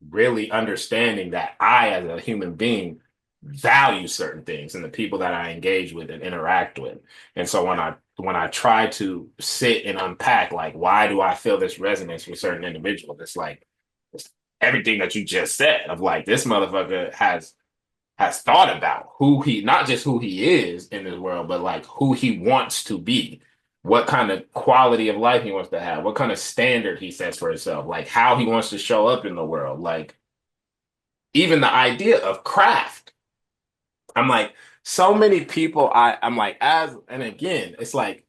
really understanding that I, as a human being, value certain things and the people that I engage with and interact with. And so when I try to sit and unpack, like, why do I feel this resonance with certain individuals? It's like it's everything that you just said of like this motherfucker has thought about who he not just who he is in this world, but like who he wants to be. What kind of quality of life he wants to have, what kind of standard he sets for himself, like how he wants to show up in the world, like even the idea of craft. I'm like, so many people I'm like, as and again, it's like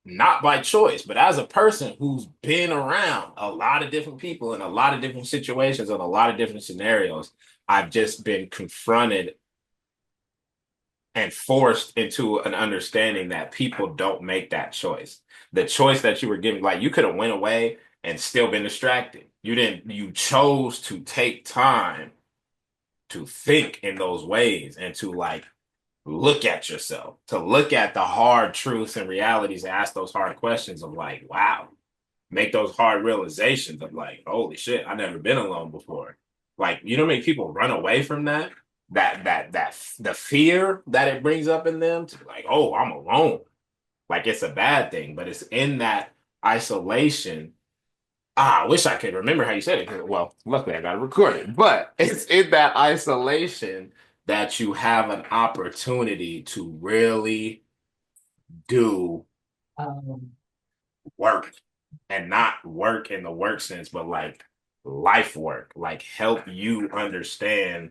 not by choice, but as a person who's been around a lot of different people in a lot of different situations and a lot of different scenarios, I've just been confronted and forced into an understanding that people don't make that choice. The choice that you were given, like you could have went away and still been distracted. You didn't, you chose to take time to think in those ways and to like look at yourself, to look at the hard truths and realities and ask those hard questions of like, wow, make those hard realizations of like, holy shit, I've never been alone before. Like, you know, how many people run away from that, the fear that it brings up in them to like, oh, I'm alone. Like it's a bad thing, but it's in that isolation. I wish I could remember how you said it. Well, luckily I got it recorded. But it's in that isolation that you have an opportunity to really do work and not work in the work sense, but like life work, like help you understand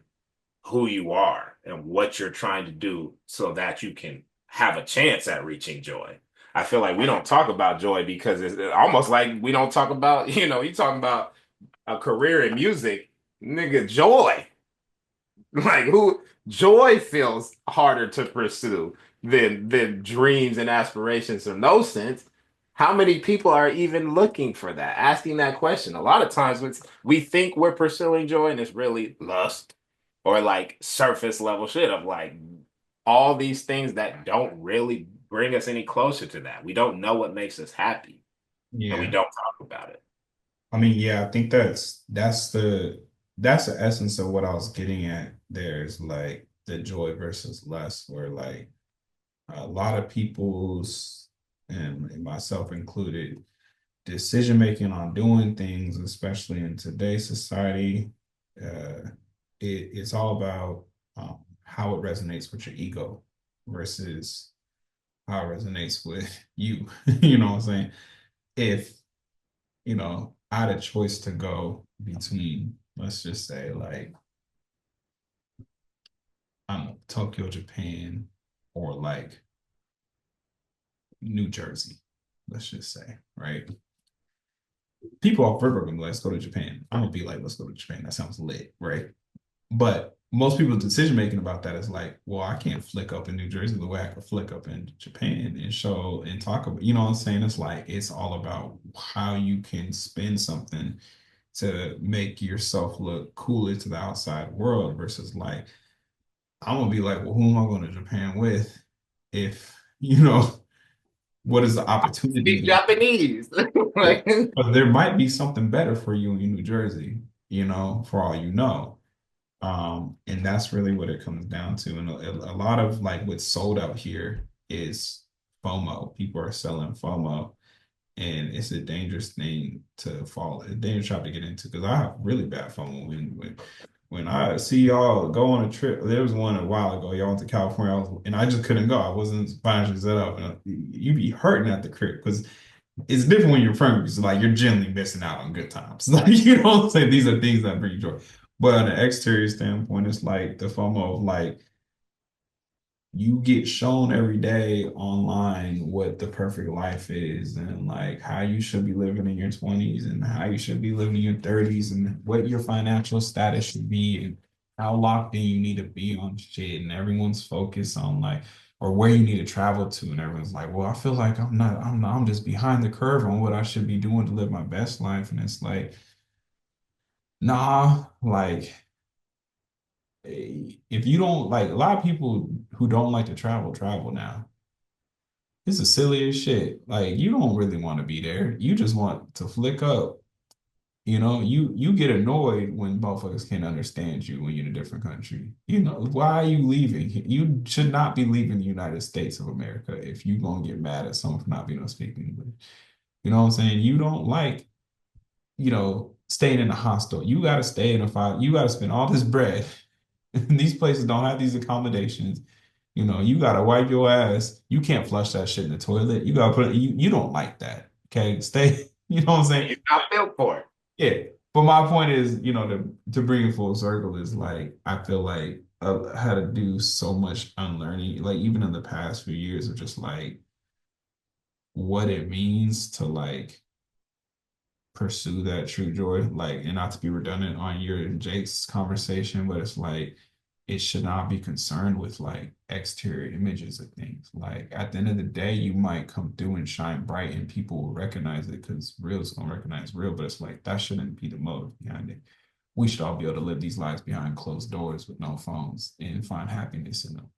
who you are and what you're trying to do so that you can have a chance at reaching joy. I feel like we don't talk about joy because it's almost like we don't talk about, you talking about a career in music, nigga, joy. Like who joy feels harder to pursue than dreams and aspirations in no sense. How many people are even looking for that, asking that question? A lot of times we think we're pursuing joy and it's really lust or like surface level shit of like all these things that don't really bring us any closer to that. We don't know what makes us happy and we Yeah. don't talk about it. I mean, yeah, I think that's the essence of what I was getting at there is like the joy versus lust, where like a lot of people's and myself included, decision making on doing things, especially in today's society, uh, it's all about how it resonates with your ego versus how it resonates with you. You know what I'm saying? If I had a choice to go between, let's just say, like, I don't know, Tokyo, Japan, or like New Jersey, let's just say, right? People off River gonna be like, let's go to Japan. I'm gonna be like, let's go to Japan. That sounds lit, right? But most people's decision making about that is like, well, I can't flick up in New Jersey the way I could flick up in Japan and show and talk about, you know what I'm saying? It's like it's all about how you can spin something to make yourself look cooler to the outside world versus like I'm gonna be like, well, who am I going to Japan with? If you know, what is the opportunity Speak there? Japanese. Yeah. Like, But there might be something better for you in New Jersey, for all you know. And that's really what it comes down to. And a lot of like what's sold out here is FOMO. People are selling FOMO, and it's a dangerous thing to fall, a dangerous trap to get into because I have really bad FOMO when I see y'all go on a trip. There was one a while ago. Y'all went to California, and I just couldn't go. I wasn't financially set up, and you be hurting at the crib because it's different when you're friends. Because like you're generally missing out on good times. Like you don't say these are things that bring you joy. But on an exterior standpoint, it's like the FOMO of like you get shown every day online what the perfect life is and like how you should be living in your 20s and how you should be living in your 30s and what your financial status should be and how locked in you need to be on shit and everyone's focused on like or where you need to travel to and everyone's like well I feel like I'm just behind the curve on what I should be doing to live my best life and it's like nah like if you don't like a lot of people who don't like to travel now. It's the silliest shit. Like you don't really want to be there. You just want to flick up. You get annoyed when motherfuckers can't understand you when you're in a different country. Why are you leaving? You should not be leaving the United States of America if you gonna get mad at someone for not being able to speak English. You know what I'm saying? You don't like, staying in a hostel. You gotta stay in a file. You gotta spend all this bread. These places don't have these accommodations. You gotta wipe your ass. You can't flush that shit in the toilet. You gotta put it, you don't like that. Okay. Stay, you know what I'm saying? you're not built for it. Yeah. But my point is, to bring it full circle is like I feel like I had to do so much unlearning, like even in the past few years of just like what it means to like pursue that true joy, like, and not to be redundant on your and Jake's conversation, but it's like it should not be concerned with like exterior images of things. Like at the end of the day, you might come through and shine bright, and people will recognize it because real is gonna recognize real. But it's like that shouldn't be the motive behind it. We should all be able to live these lives behind closed doors with no phones and find happiness in them.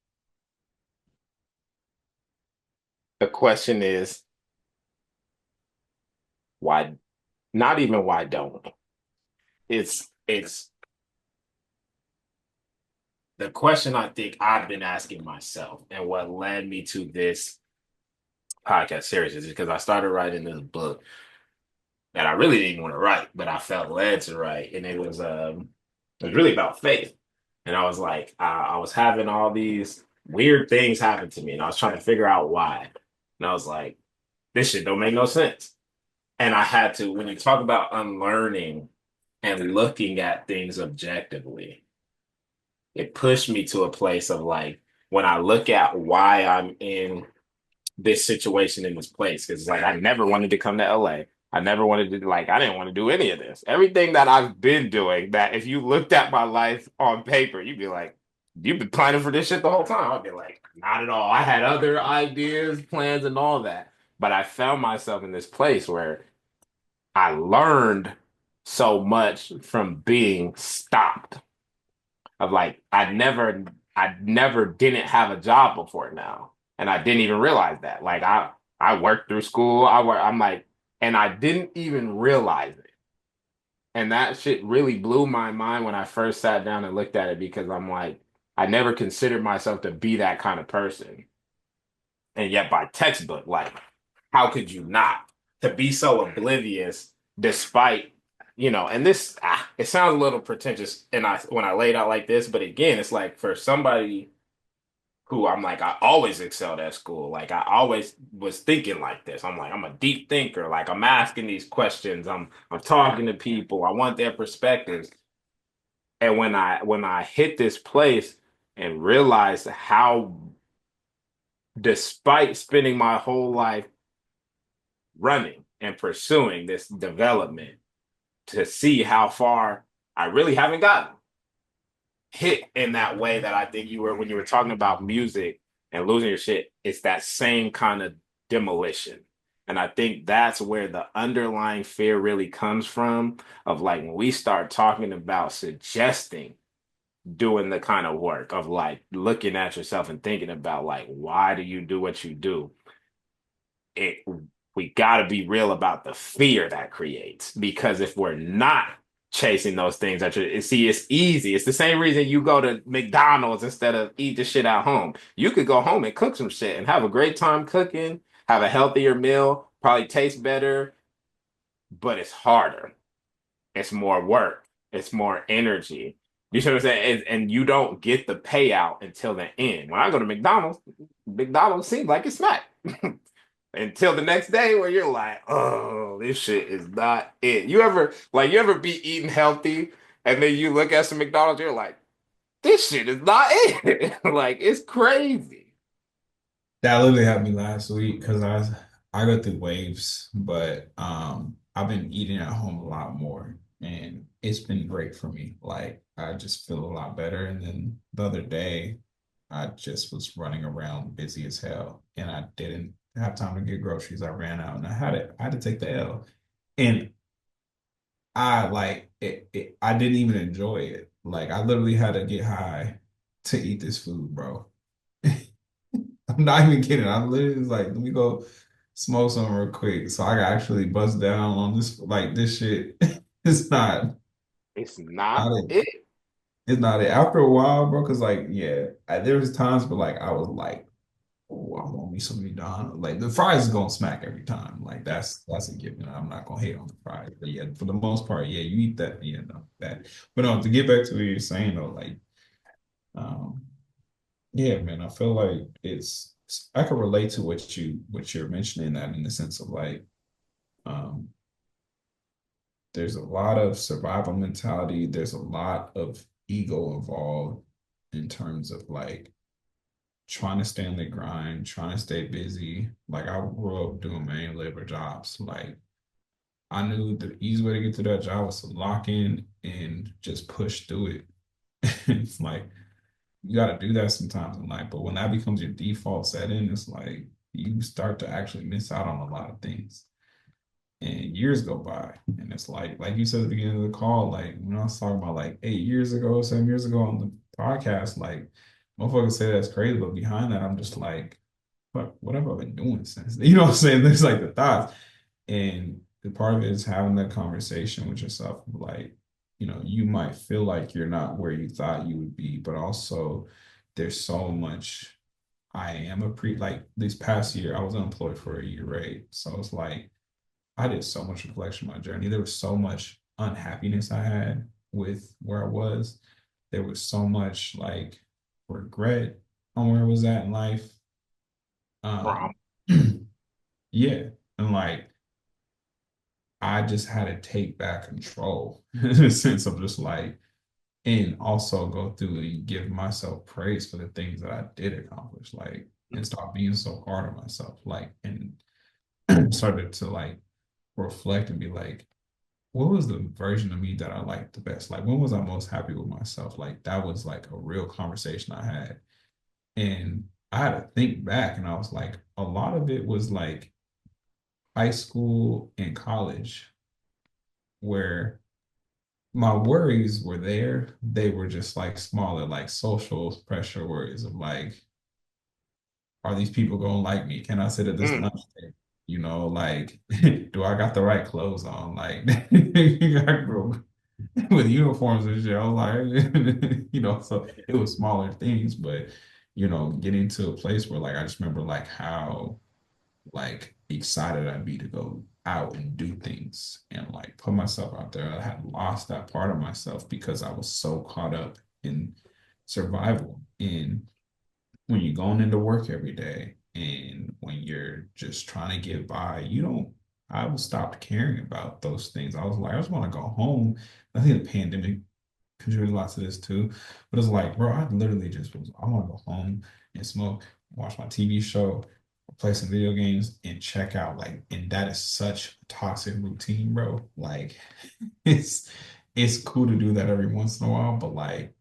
The question is why, not even why don't. It's the question I think I've been asking myself and what led me to this podcast series is because I started writing this book that I really didn't want to write, but I felt led to write. And it was really about faith. And I was like, I was having all these weird things happen to me, and I was trying to figure out why. And I was like, this shit don't make no sense. And I had to, when you talk about unlearning and looking at things objectively, it pushed me to a place of like, when I look at why I'm in this situation in this place, because like I never wanted to come to LA. I never wanted to like I didn't want to do any of this. Everything that I've been doing, that if you looked at my life on paper, you'd be like, you've been planning for this shit the whole time. I'd be like, not at all. I had other ideas, plans, and all that. But I found myself in this place where I learned so much from being stopped. Of like I never didn't have a job before now. And I didn't even realize that. Like I worked through school. I'm like, and I didn't even realize it. And that shit really blew my mind when I first sat down and looked at it because I'm like, I never considered myself to be that kind of person. And yet by textbook, like, how could you not? To be so oblivious despite, and this it sounds a little pretentious and I when I lay it out like this, but again, it's like for somebody who I'm like, I always excelled at school. Like I always was thinking like this. I'm like, I'm a deep thinker. Like I'm asking these questions. I'm talking to people. I want their perspectives. And when I hit this place and realized how, despite spending my whole life running and pursuing this development, to see how far I really haven't gotten hit in that way that I think you were when you were talking about music and losing your shit. It's that same kind of demolition. And I think that's where the underlying fear really comes from of like when we start talking about suggesting doing the kind of work of like looking at yourself and thinking about like why do you do what you do, it we got to be real about the fear that creates, because if we're not chasing those things that you see, it's easy. It's the same reason you go to McDonald's instead of eat the shit at home. You could go home and cook some shit and have a great time cooking, have a healthier meal, probably taste better, but it's harder. It's more work. It's more energy. You see what I'm saying? And you don't get the payout until the end. When I go to McDonald's, McDonald's seems like it's smack. Until the next day where you're like, oh, this shit is not it. You ever be eating healthy and then you look at some McDonald's, you're like, this shit is not it. Like, it's crazy. That literally happened last week because I go through waves, but I've been eating at home a lot more and it's been great for me. Like I just feel a lot better. And then the other day I just was running around busy as hell and I didn't have time to get groceries. I ran out and I had to take the L. And I like I didn't even enjoy it. Like I literally had to get high to eat this food, bro. I'm not even kidding. I literally was like, let me go smoke some real quick. So I can actually bust down on this like this shit. It's It's not not it. it. It's not it. After a while, bro, because like, yeah, there was times but like I was like, oh, I want me some McDonald's. Like the fries is gonna smack every time. Like that's a given. I'm not gonna hate on the fries. But yeah, for the most part, yeah, you eat that, yeah, no, that. But no, to get back to what you're saying though, like um yeah, man, I feel like I can relate to what you're mentioning that in the sense of like um there's a lot of survival mentality, there's a lot of ego involved in terms of like trying to stay on the grind, trying to stay busy. Like I grew up doing manual labor jobs. Like I knew the easy way to get to that job was to lock in and just push through it. It's like you got to do that sometimes in life. But when that becomes your default setting, it's like you start to actually miss out on a lot of things. And years go by, and it's like you said at the beginning of the call, like when I was talking about like 8 years ago, 7 years ago on the podcast, like motherfuckers say that's crazy, but behind that, I'm just like, what have I been doing since? You know what I'm saying? There's like the thoughts, and the part of it is having that conversation with yourself, like you might feel like you're not where you thought you would be, but also there's so much. I am a pre like this past year, I was unemployed for a year, right? So it's like I did so much reflection on my journey. There was so much unhappiness I had with where I was. There was so much like regret on where I was at in life. Bro, Um, yeah, and like I just had to take back control in a sense of just like, and also go through and give myself praise for the things that I did accomplish, like, and stop being so hard on myself, like, and started to like reflect and be like, what was the version of me that I liked the best? Like, when was I most happy with myself? Like, that was like a real conversation I had. And I had to think back, and I was like, a lot of it was like high school and college, where my worries were there. They were just like smaller, like social pressure worries of like, are these people gonna like me? Can I sit at this mm, lunch table? Like, do I got the right clothes on? Like, I grew up with uniforms and shit. I was like, so it was smaller things, but getting to a place where like I just remember like how like excited I'd be to go out and do things and like put myself out there. I had lost that part of myself because I was so caught up in survival. And when you're going into work every day and when you're just trying to get by, I was stopped caring about those things. I was like, I just want to go home. I think the pandemic contributed a lot to this too. But it's like, bro, I literally just was, I want to go home and smoke, watch my TV show, play some video games, and check out. Like, and that is such a toxic routine, bro. Like, it's it's cool to do that every once in a while, but like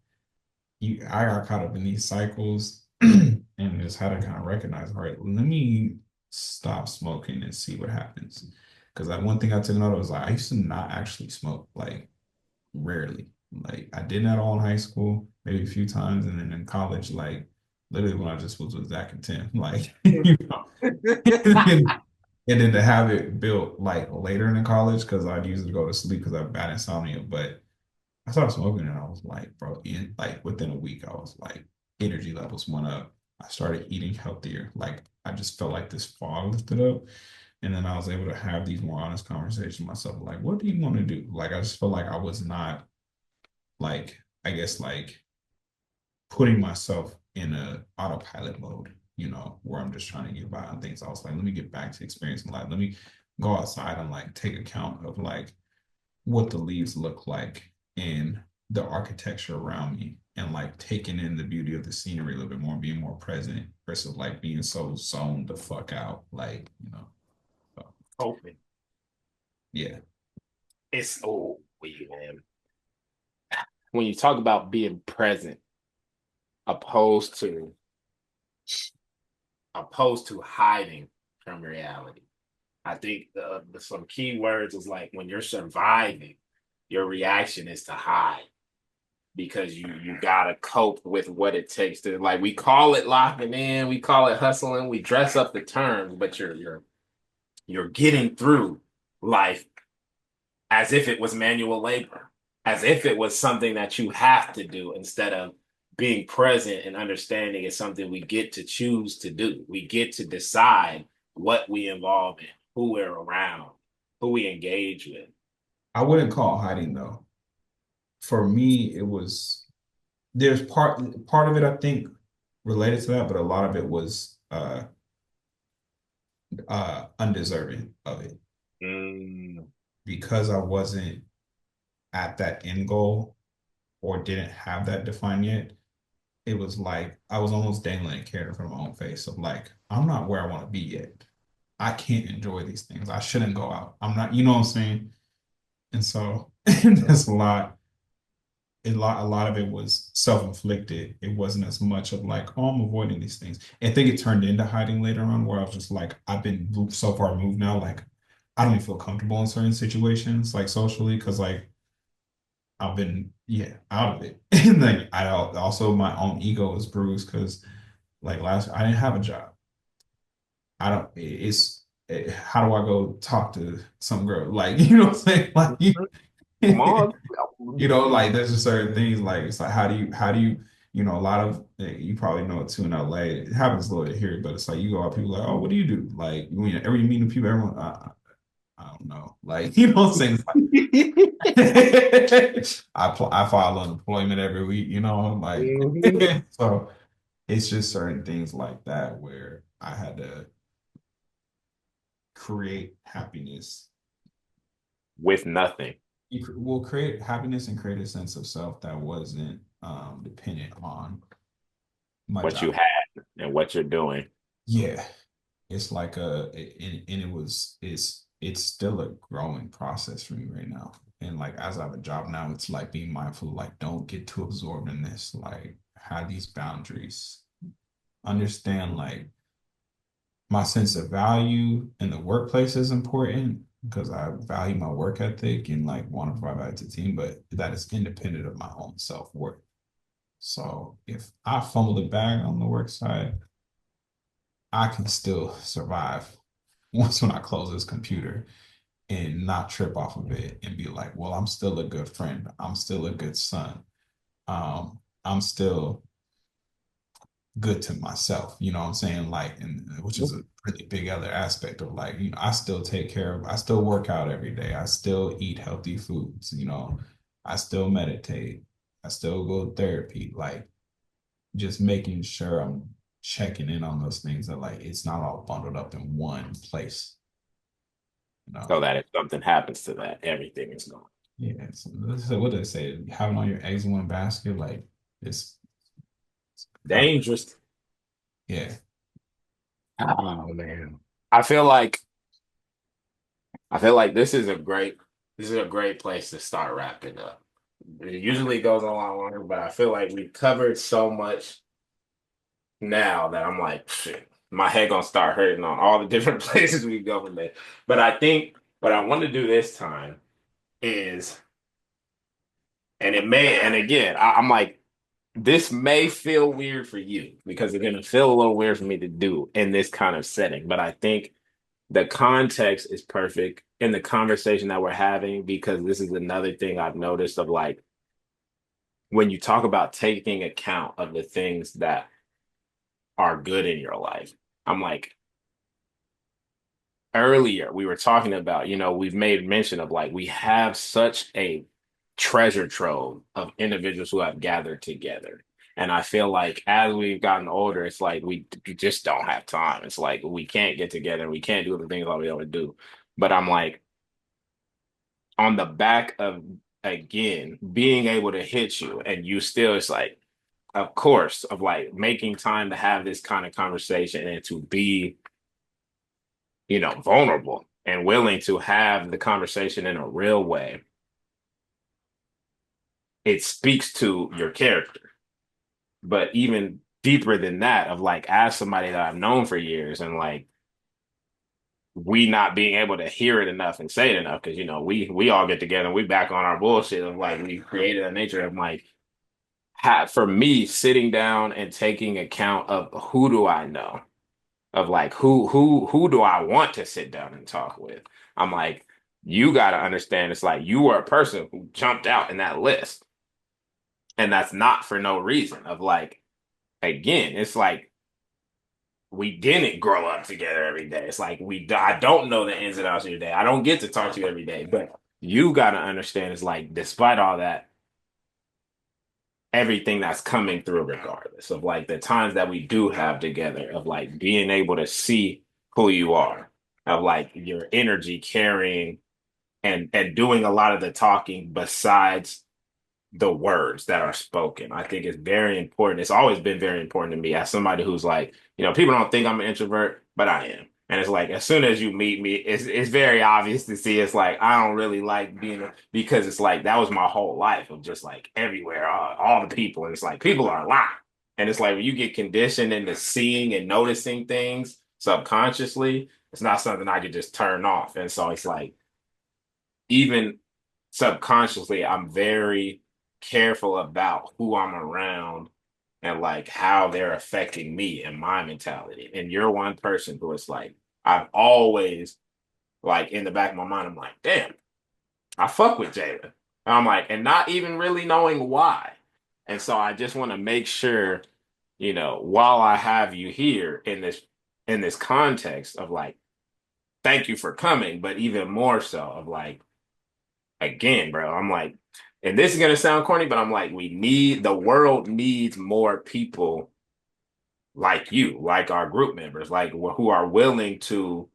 I got caught up in these cycles and just had to kind of recognize, all right, let me stop smoking and see what happens. Because like one thing I took note of was like I used to not actually smoke, like rarely. Like I didn't at all in high school, maybe a few times, and then in college, like literally when I just was with Zach and Tim, like and then to have it built like later in college because I'd usually go to sleep because I have bad insomnia, but I started smoking and I was like, bro, in like within a week, I was like, energy levels went up. I started eating healthier. Like I just felt like this fog lifted up. And then I was able to have these more honest conversations with myself. Like, what do you want to do? Like, I just felt like I was not like, I guess like putting myself in a autopilot mode, where I'm just trying to get by on things. I was like, let me get back to experiencing life. Let me go outside and like take account of like what the leaves look like and the architecture around me and like taking in the beauty of the scenery a little bit more, being more present versus like being so zoned the fuck out. Like, so, Open. yeah. It's oh man. When you talk about being present opposed to hiding from reality. I think some key words is like when you're surviving, your reaction is to hide because you gotta cope with what it takes to like we call it locking in, we call it hustling, we dress up the terms, but you're getting through life as if it was manual labor, as if it was something that you have to do instead of being present and understanding it's something we get to choose to do. We get to decide what we involve in, who we're around, who we engage with. I wouldn't call it hiding though. For me, it was there's part of it I think related to that, but a lot of it was undeserving of it Mm, because I wasn't at that end goal or didn't have that defined yet. It was like I was almost dangling a carrot in front of my own face of like, I'm not where I want to be yet. I can't enjoy these things. I shouldn't go out. I'm not, you know what I'm saying? And so that's a lot of it was self-inflicted. It wasn't as much of like, oh, I'm avoiding these things. I think it turned into hiding later on where I was just like, I've been so far moved now, like I don't even feel comfortable in certain situations, like socially, because like I've been, yeah, out of it. And like I also my own ego is bruised because like last I didn't have a job. I don't how do I go talk to some girl? Like, you know what I'm saying? Like come on. like there's just certain things like it's like how do you a lot of you probably know it too in LA. It happens a little bit here, but it's like you go out, people like, oh, what do you do? Like when you every meeting people, everyone, I don't know. Like, you know what I'm saying? It's like I file unemployment every week, like so it's just certain things like that where I had to create happiness. With nothing, You will create happiness and create a sense of self that wasn't dependent on my what job. you had and what you're doing. Yeah, it's like and it's still a growing process for me right now. And like as I have a job now, it's like being mindful, like don't get too absorbed in this. Like have these boundaries. Understand like my sense of value in the workplace is important because I value my work ethic and like want to provide value to the team, but that is independent of my own self-worth. So if I fumble the bag on the work side, I can still survive once when I close this computer and not trip off of it and be like, well, I'm still a good friend. I'm still a good son. I'm still good to myself. You know what I'm saying? Like, and which is a really big other aspect of like, I still take care of, I still work out every day. I still eat healthy foods, I still meditate. I still go to therapy. Like, just making sure I'm checking in on those things that like it's not all bundled up in one place, you know. So that if something happens to that, everything is gone. Yeah. So what do they say? Having all your eggs in one basket, like it's not, Dangerous. yeah. Oh man. I feel like this is a great place to start wrapping up. It usually goes a lot longer, but I feel like we've covered so much now that I'm like, shit, my head gonna start hurting on all the different places we go from there. But I think what I want to do this time is, and again, I'm like this may feel weird for you because it's gonna feel a little weird for me to do in this kind of setting, but I think the context is perfect in the conversation that we're having because this is another thing I've noticed of like when you talk about taking account of the things that are good in your life. I'm like, earlier we were talking about, we've made mention of like we have such a treasure trove of individuals who have gathered together. And I feel like as we've gotten older, it's like we just don't have time. It's like we can't get together. We can't do the things that we want to do. But I'm like, on the back of, again, being able to hit you and you still, it's like, of course, of like making time to have this kind of conversation and to be, vulnerable and willing to have the conversation in a real way. It speaks to your character. But even deeper than that, of like, as somebody that I've known for years and like, we not being able to hear it enough and say it enough because we all get together and we back on our bullshit of like we created a nature of like for me sitting down and taking account of who do I know, of like who do I want to sit down and talk with. I'm like, you got to understand it's like you were a person who jumped out in that list, and that's not for no reason. Of like, again, it's like we didn't grow up together every day. It's like I don't know the ins and outs of your day. I don't get to talk to you every day, but you got to understand it's like despite all that, everything that's coming through regardless of like the times that we do have together, of like being able to see who you are, of like your energy carrying and doing a lot of the talking besides the words that are spoken. I think it's very important. It's always been very important to me as somebody who's like, people don't think I'm an introvert, but I am. And it's like as soon as you meet me, it's very obvious to see. It's like I don't really like being because it's like that was my whole life of just like everywhere, all the people, and it's like people are a lot, and it's like when you get conditioned into seeing and noticing things subconsciously, it's not something I could just turn off. And so it's like even subconsciously, I'm very careful about who I'm around and like how they're affecting me and my mentality. And you're one person who is like, I've always like in the back of my mind, I'm like, damn, I fuck with Jalen. And I'm like, and not even really knowing why. And so I just want to make sure, while I have you here in this context of like, thank you for coming, but even more so of like, again, bro, I'm like, and this is gonna sound corny, but I'm like, the world needs more people like you, like our group members, like who are willing to,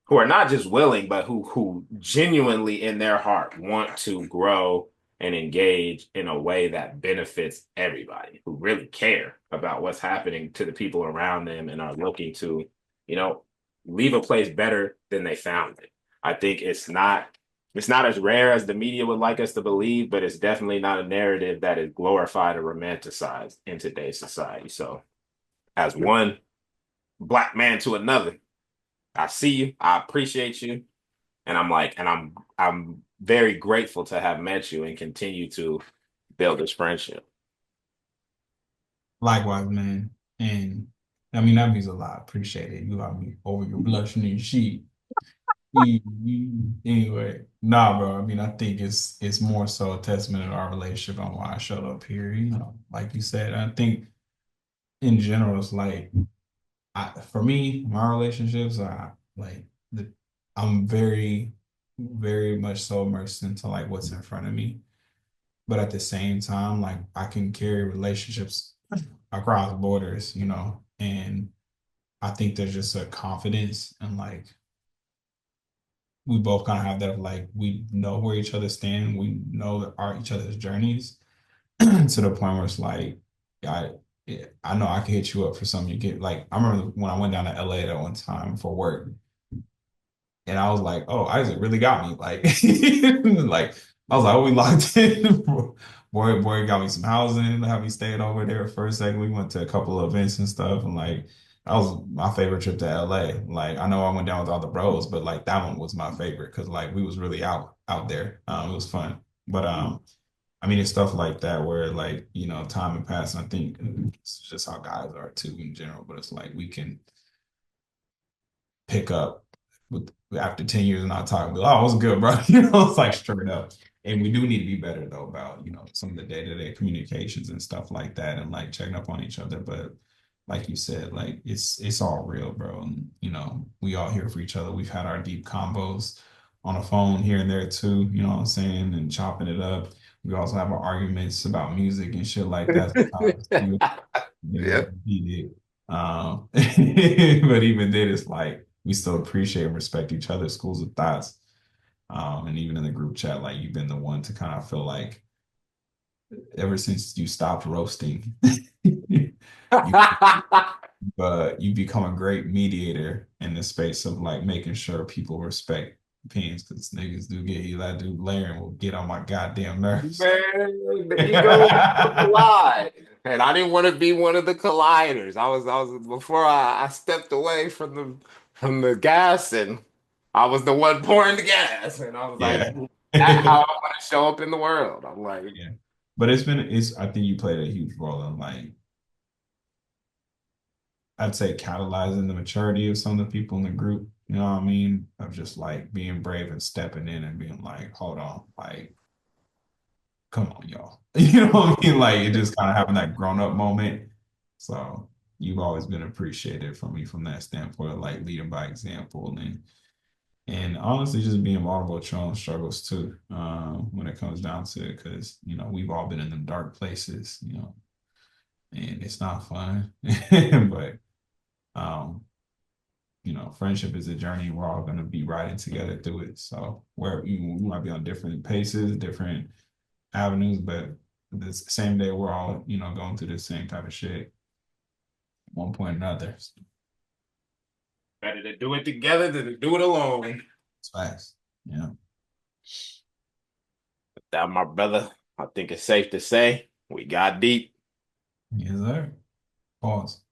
who are not just willing, but who genuinely in their heart want to grow and engage in a way that benefits everybody, who really care about what's happening to the people around them and are looking to, you know, leave a place better than they found it. I think it's not as rare as the media would like us to believe, but it's definitely not a narrative that is glorified or romanticized in today's society. So, as one black man to another, I see you, I appreciate you, and I'm like, and I'm very grateful to have met you and continue to build this friendship. Likewise, man. And I mean, that means a lot. Appreciate it. You got me over your blushing and sheet. Anyway, nah, bro. I mean, I think it's more so a testament of our relationship on why I showed up here. Like you said, I think in general, it's like for me, my relationships are like I'm very, very much so immersed into like what's in front of me. But at the same time, like I can carry relationships across borders, and I think there's just a confidence and like we both kind of have that like we know where each other stand, we know our each other's journeys to the point where it's like I I know I can hit you up for something you get like I remember when I went down to LA that one time for work and I was like, oh, Isaac really got me. Like, like I was like, oh, we locked in. Boy got me some housing, had me staying over there for a second. We went to a couple of events and stuff, and like that was my favorite trip to LA. Like I know I went down with all the bros, but like that one was my favorite because like we was really out there. It was fun. But I mean, it's stuff like that where like, time and pass. And I think it's just how guys are too in general, but it's like we can pick up with after 10 years and not talking, be like, oh, it was good, bro. It's like straight up. And we do need to be better though about, some of the day-to-day communications and stuff like that and like checking up on each other. But like you said, like it's all real, bro. And we all here for each other. We've had our deep combos on the phone here and there too, you know what I'm saying, and chopping it up. We also have our arguments about music and shit like that sometimes too. Yeah, Yep. he did. But even then, it's like we still appreciate and respect each other's schools of thoughts. And even in the group chat, like you've been the one to kind of feel like ever since you stopped roasting, you you become a great mediator in the space of like making sure people respect opinions because niggas do get you. That dude Larry will get on my goddamn nerves. Man, the ego collide. And I didn't want to be one of the colliders. I was before I stepped away from the gas and I was the one pouring the gas. And I was like, Yeah. that's how I want to show up in the world. I'm like, Yeah. But it's I think you played a huge role in like I'd say catalyzing the maturity of some of the people in the group, you know what I mean? Of just like being brave and stepping in and being like, hold on, like, come on, y'all. You know what I mean? Like it just kind of having that grown up moment. So you've always been appreciated from me from that standpoint of like leading by example and honestly just being vulnerable to your own struggles too, when it comes down to it, because we've all been in them dark places, and it's not fun. But um friendship is a journey. We're all going to be riding together through it. So where we might be on different paces, different avenues, but the same day we're all, going through the same type of shit at one point or another. So better to do it together than to do it alone. it's facts. Yeah. That, my brother, I think it's safe to say we got deep. Yes, sir. Pause.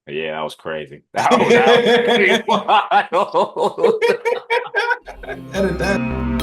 Yeah, that was crazy. That was pretty wild. Edit that.